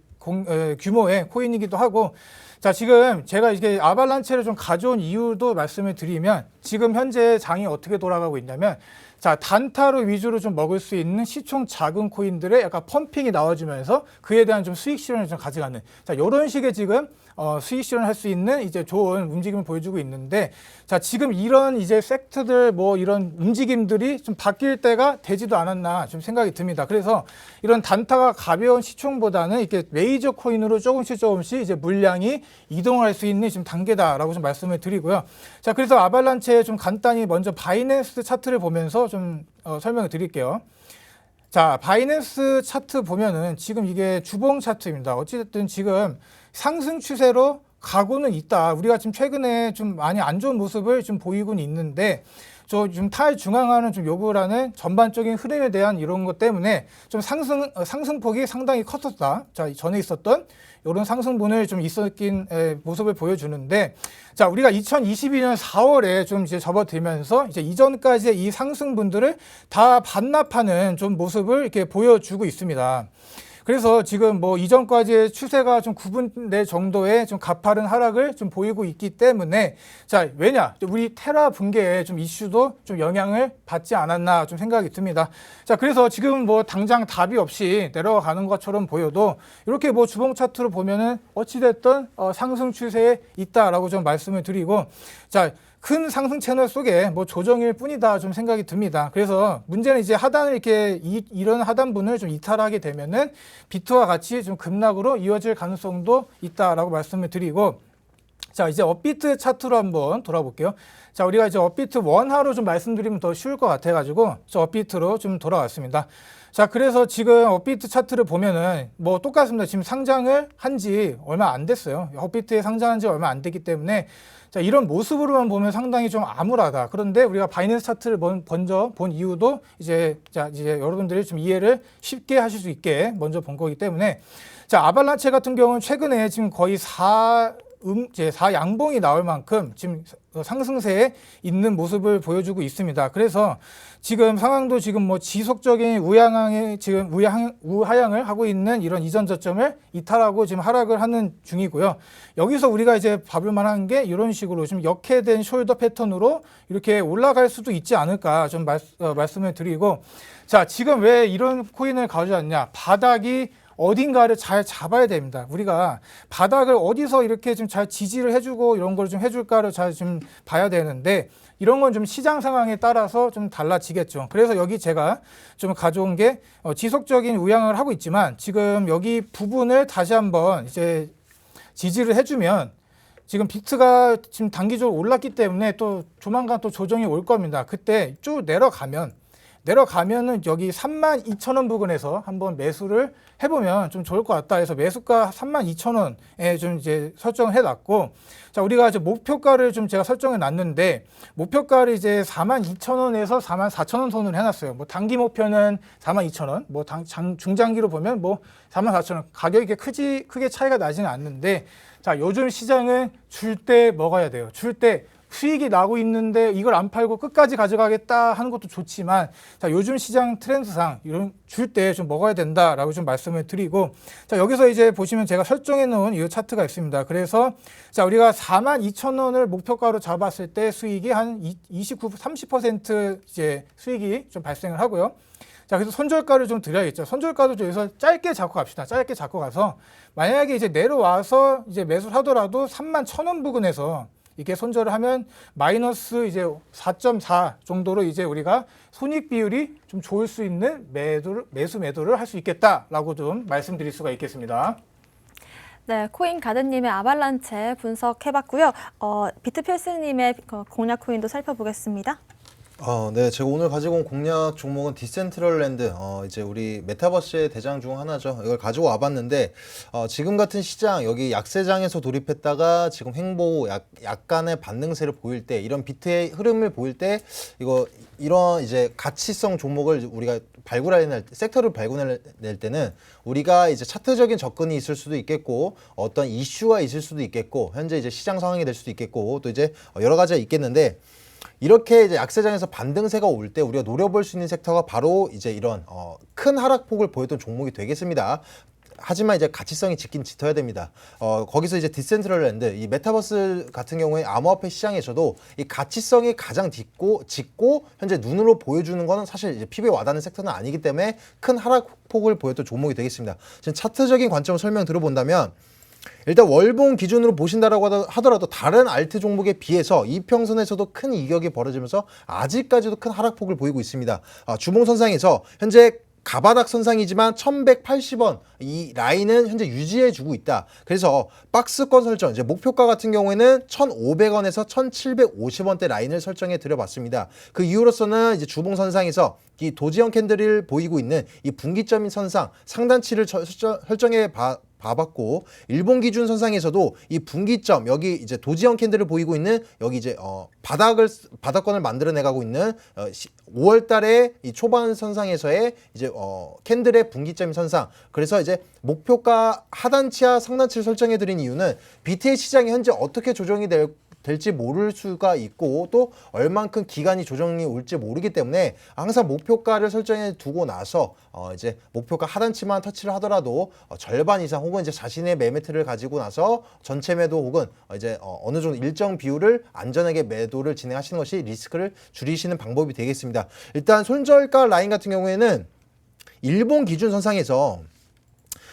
규모의 코인이기도 하고, 자, 지금 제가 이게 아발란체를 좀 가져온 이유도 말씀을 드리면, 지금 현재 장이 어떻게 돌아가고 있냐면, 자, 단타로 위주로 좀 먹을 수 있는 시총 작은 코인들의 약간 펌핑이 나와주면서 그에 대한 좀 수익 실현을 좀 가져가는, 자, 이런 식의 지금 수익 실현을 할 수 있는 이제 좋은 움직임을 보여주고 있는데, 자, 지금 이런 이제 섹터들 이런 움직임들이 좀 바뀔 때가 되지도 않았나 좀 생각이 듭니다. 그래서 이런 단타가 가벼운 시총보다는 이렇게 메이저 코인으로 조금씩 이제 물량이 이동할 수 있는 지금 단계다라고 좀 말씀을 드리고요. 자, 그래서 아발란체 좀 간단히 먼저 바이낸스 차트를 보면서 좀 설명을 드릴게요. 자, 바이낸스 차트 보면은 지금 이게 주봉 차트입니다. 어찌됐든 지금 상승 추세로 가고는 있다. 우리가 지금 최근에 좀 많이 안 좋은 모습을 좀 보이고는 있는데, 좀 탈중앙화는 좀 요구를 하는 전반적인 흐름에 대한 이런 것 때문에 좀 상승폭이 상당히 컸었다. 자, 전에 있었던 이런 상승분을 좀 있었긴 모습을 보여주는데, 자, 우리가 2022년 4월에 좀 이제 접어들면서 이제 이전까지의 이 상승분들을 다 반납하는 좀 모습을 이렇게 보여주고 있습니다. 그래서 지금 이전까지의 추세가 좀 구분될 정도의 좀 가파른 하락을 좀 보이고 있기 때문에, 자, 왜냐? 우리 테라 붕괴의 좀 이슈도 좀 영향을 받지 않았나 좀 생각이 듭니다. 자, 그래서 지금 당장 답이 없이 내려가는 것처럼 보여도 이렇게 주봉 차트로 보면은 어찌됐든 상승 추세에 있다라고 좀 말씀을 드리고, 자, 큰 상승 채널 속에 조정일 뿐이다 좀 생각이 듭니다. 그래서 문제는 이제 하단을 이렇게 이런 하단분을 좀 이탈하게 되면은 비트와 같이 좀 급락으로 이어질 가능성도 있다라고 말씀을 드리고, 자, 이제 업비트 차트로 한번 돌아볼게요. 자, 우리가 이제 업비트 원화로 좀 말씀드리면 더 쉬울 것 같아가지고 저 업비트로 좀 돌아왔습니다. 자, 그래서 지금 업비트 차트를 보면은 똑같습니다. 지금 상장을 한 지 얼마 안 됐어요. 업비트에 상장한 지 얼마 안 됐기 때문에, 자, 이런 모습으로만 보면 상당히 좀 암울하다. 그런데 우리가 바이낸스 차트를 먼저 본 이유도 이제 여러분들이 좀 이해를 쉽게 하실 수 있게 먼저 본 거기 때문에, 자, 아발란체 같은 경우는 최근에 지금 거의 4양봉이 나올 만큼 지금 상승세에 있는 모습을 보여주고 있습니다. 그래서 지금 상황도 지금 지속적인 우하향을 하고 있는 이런 이전 저점을 이탈하고 지금 하락을 하는 중이고요. 여기서 우리가 이제 봐볼 만한 게 이런 식으로 좀 역해된 숄더 패턴으로 이렇게 올라갈 수도 있지 않을까 좀 말씀을 드리고, 자, 지금 왜 이런 코인을 가져왔냐? 바닥이 어딘가를 잘 잡아야 됩니다. 우리가 바닥을 어디서 이렇게 좀 잘 지지를 해주고 이런 걸 좀 해줄까를 잘 좀 봐야 되는데 이런 건 좀 시장 상황에 따라서 좀 달라지겠죠. 그래서 여기 제가 좀 가져온 게 지속적인 우양을 하고 있지만 지금 여기 부분을 다시 한번 이제 지지를 해주면 지금 비트가 지금 단기적으로 올랐기 때문에 또 조만간 또 조정이 올 겁니다. 그때 쭉 내려가면은 여기 32,000원 부근에서 한번 매수를 해보면 좀 좋을 것 같다 해서 매수가 32,000원에 좀 이제 설정을 해놨고, 자, 우리가 이제 목표가를 좀 제가 설정해 놨는데, 목표가를 이제 42,000원에서 44,000원 선으로 해놨어요. 뭐 단기 목표는 42,000원, 뭐 중장기로 보면 뭐 44,000원. 가격이 크게 차이가 나지는 않는데, 자, 요즘 시장은 줄 때 먹어야 돼요. 줄 때 수익이 나고 있는데 이걸 안 팔고 끝까지 가져가겠다 하는 것도 좋지만, 자, 요즘 시장 트렌드상 이런 줄 때 좀 먹어야 된다라고 좀 말씀을 드리고, 자, 여기서 이제 보시면 제가 설정해 놓은 이 차트가 있습니다. 그래서 자, 우리가 42,000원을 목표가로 잡았을 때 수익이 한 30% 이제 수익이 좀 발생을 하고요. 자, 그래서 손절가를 좀 드려야겠죠. 손절가도 여기서 짧게 잡고 갑시다. 짧게 잡고 가서 만약에 이제 내려와서 이제 매수를 하더라도 31,000원 부근에서 이게 손절을 하면 마이너스 이제 4.4 정도로 이제 우리가 손익 비율이 좀 좋을 수 있는 매도를 할 수 있겠다라고 좀 말씀드릴 수가 있겠습니다. 네, 코인 가든님의 아발란체 분석해봤고요. 비트필스님의 공략 코인도 살펴보겠습니다. 네, 제가 오늘 가지고 온 공략 종목은 디센트럴랜드, 이제 우리 메타버스의 대장 중 하나죠. 이걸 가지고 와봤는데, 지금 같은 시장, 여기 약세장에서 돌입했다가 지금 횡보, 약간의 반등세를 보일 때, 이런 비트의 흐름을 보일 때, 이런 이제 가치성 종목을 우리가 섹터를 발굴해낼 때는 우리가 이제 차트적인 접근이 있을 수도 있겠고, 어떤 이슈가 있을 수도 있겠고, 현재 이제 시장 상황이 될 수도 있겠고, 또 이제 여러 가지가 있겠는데, 이렇게 이제 약세장에서 반등세가 올 때 우리가 노려볼 수 있는 섹터가 바로 이제 이런 큰 하락폭을 보였던 종목이 되겠습니다. 하지만 이제 가치성이 짙어야 됩니다. 거기서 이제 디센트럴랜드, 이 메타버스 같은 경우에 암호화폐 시장에서도 이 가치성이 가장 짙고 현재 눈으로 보여주는 거는 사실 이제 피부에 와닿는 섹터는 아니기 때문에 큰 하락폭을 보였던 종목이 되겠습니다. 지금 차트적인 관점을 설명 들어본다면, 일단 월봉 기준으로 보신다라고 하더라도 다른 알트 종목에 비해서 이평선에서도 큰 이격이 벌어지면서 아직까지도 큰 하락폭을 보이고 있습니다. 주봉선상에서 현재 가바닥 선상이지만 1180원 이 라인은 현재 유지해주고 있다. 그래서 박스권 설정, 이제 목표가 같은 경우에는 1,500원에서 1,750원대 라인을 설정해 드려봤습니다. 그 이유로서는 이제 주봉선상에서 이 도지형 캔들을 보이고 있는 이 분기점인 선상 상단치를 설정해 봐봤고, 일본 기준 선상에서도 이 분기점, 여기 이제 도지형 캔들을 보이고 있는 여기 이제 바닥권을 만들어내가고 있는 5월 달에 이 초반 선상에서의 이제 캔들의 분기점 선상. 그래서 이제 목표가 하단치와 상단치를 설정해 드린 이유는 BTC 시장이 현재 어떻게 조정이 될지 모를 수가 있고, 또 얼만큼 기간이 조정이 올지 모르기 때문에 항상 목표가를 설정해 두고 나서 이제 목표가 하단치만 터치를 하더라도 절반 이상 혹은 이제 자신의 매매트를 가지고 나서 전체 매도 혹은 이제 어느 정도 일정 비율을 안전하게 매도를 진행하시는 것이 리스크를 줄이시는 방법이 되겠습니다. 일단 손절가 라인 같은 경우에는 일본 기준 선상에서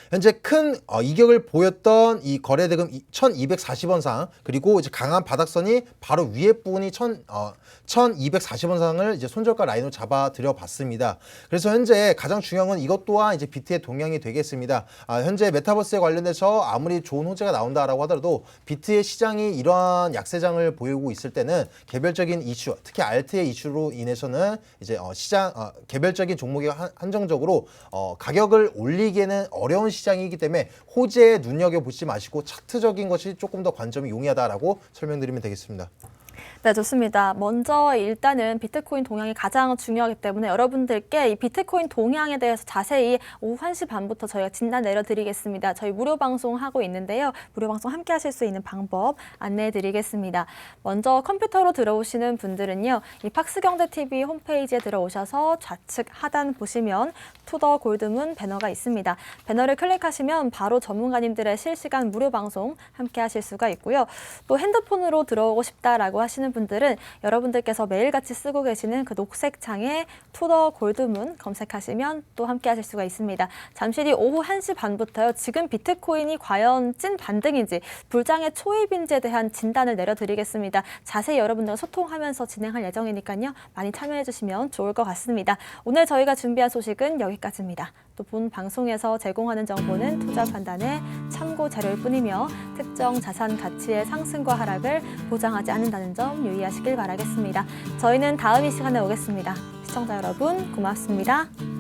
현재 큰 이격을 보였던 이 거래대금 1240원 상, 그리고 이제 강한 바닥선이 바로 위에 부분이 1240원 상을 이제 손절가 라인으로 잡아 드려 봤습니다. 그래서 현재 가장 중요한 건 이것 또한 이제 비트의 동향이 되겠습니다. 현재 메타버스에 관련돼서 아무리 좋은 호재가 나온다라고 하더라도 비트의 시장이 이러한 약세장을 보이고 있을 때는 개별적인 이슈, 특히 알트의 이슈로 인해서는 이제 개별적인 종목이 한정적으로 가격을 올리기에는 어려운 시장이기 때문에 호재에 눈여겨보지 마시고 차트적인 것이 조금 더 관점이 용이하다라고 설명드리면 되겠습니다. 네, 좋습니다. 먼저 일단은 비트코인 동향이 가장 중요하기 때문에 여러분들께 이 비트코인 동향에 대해서 자세히 오후 1시 반부터 저희가 진단 내려드리겠습니다. 저희 무료 방송 하고 있는데요. 무료 방송 함께 하실 수 있는 방법 안내해 드리겠습니다. 먼저 컴퓨터로 들어오시는 분들은요. 이 팍스경제TV 홈페이지에 들어오셔서 좌측 하단 보시면 투더 골드문 배너가 있습니다. 배너를 클릭하시면 바로 전문가님들의 실시간 무료 방송 함께 하실 수가 있고요. 또 핸드폰으로 들어오고 싶다라고 하시면 하시는 분들은 여러분들께서 매일같이 쓰고 계시는 그 녹색 창에 투더 골드문 검색하시면 또 함께 하실 수가 있습니다. 잠시 뒤 오후 1시 반부터요. 지금 비트코인이 과연 찐 반등인지 불장의 초입인지에 대한 진단을 내려드리겠습니다. 자세히 여러분들과 소통하면서 진행할 예정이니까요. 많이 참여해 주시면 좋을 것 같습니다. 오늘 저희가 준비한 소식은 여기까지입니다. 또 본 방송에서 제공하는 정보는 투자 판단의 참고 자료일 뿐이며 특정 자산 가치의 상승과 하락을 보장하지 않는다는 점 유의하시길 바라겠습니다. 저희는 다음 이 시간에 오겠습니다. 시청자 여러분 고맙습니다.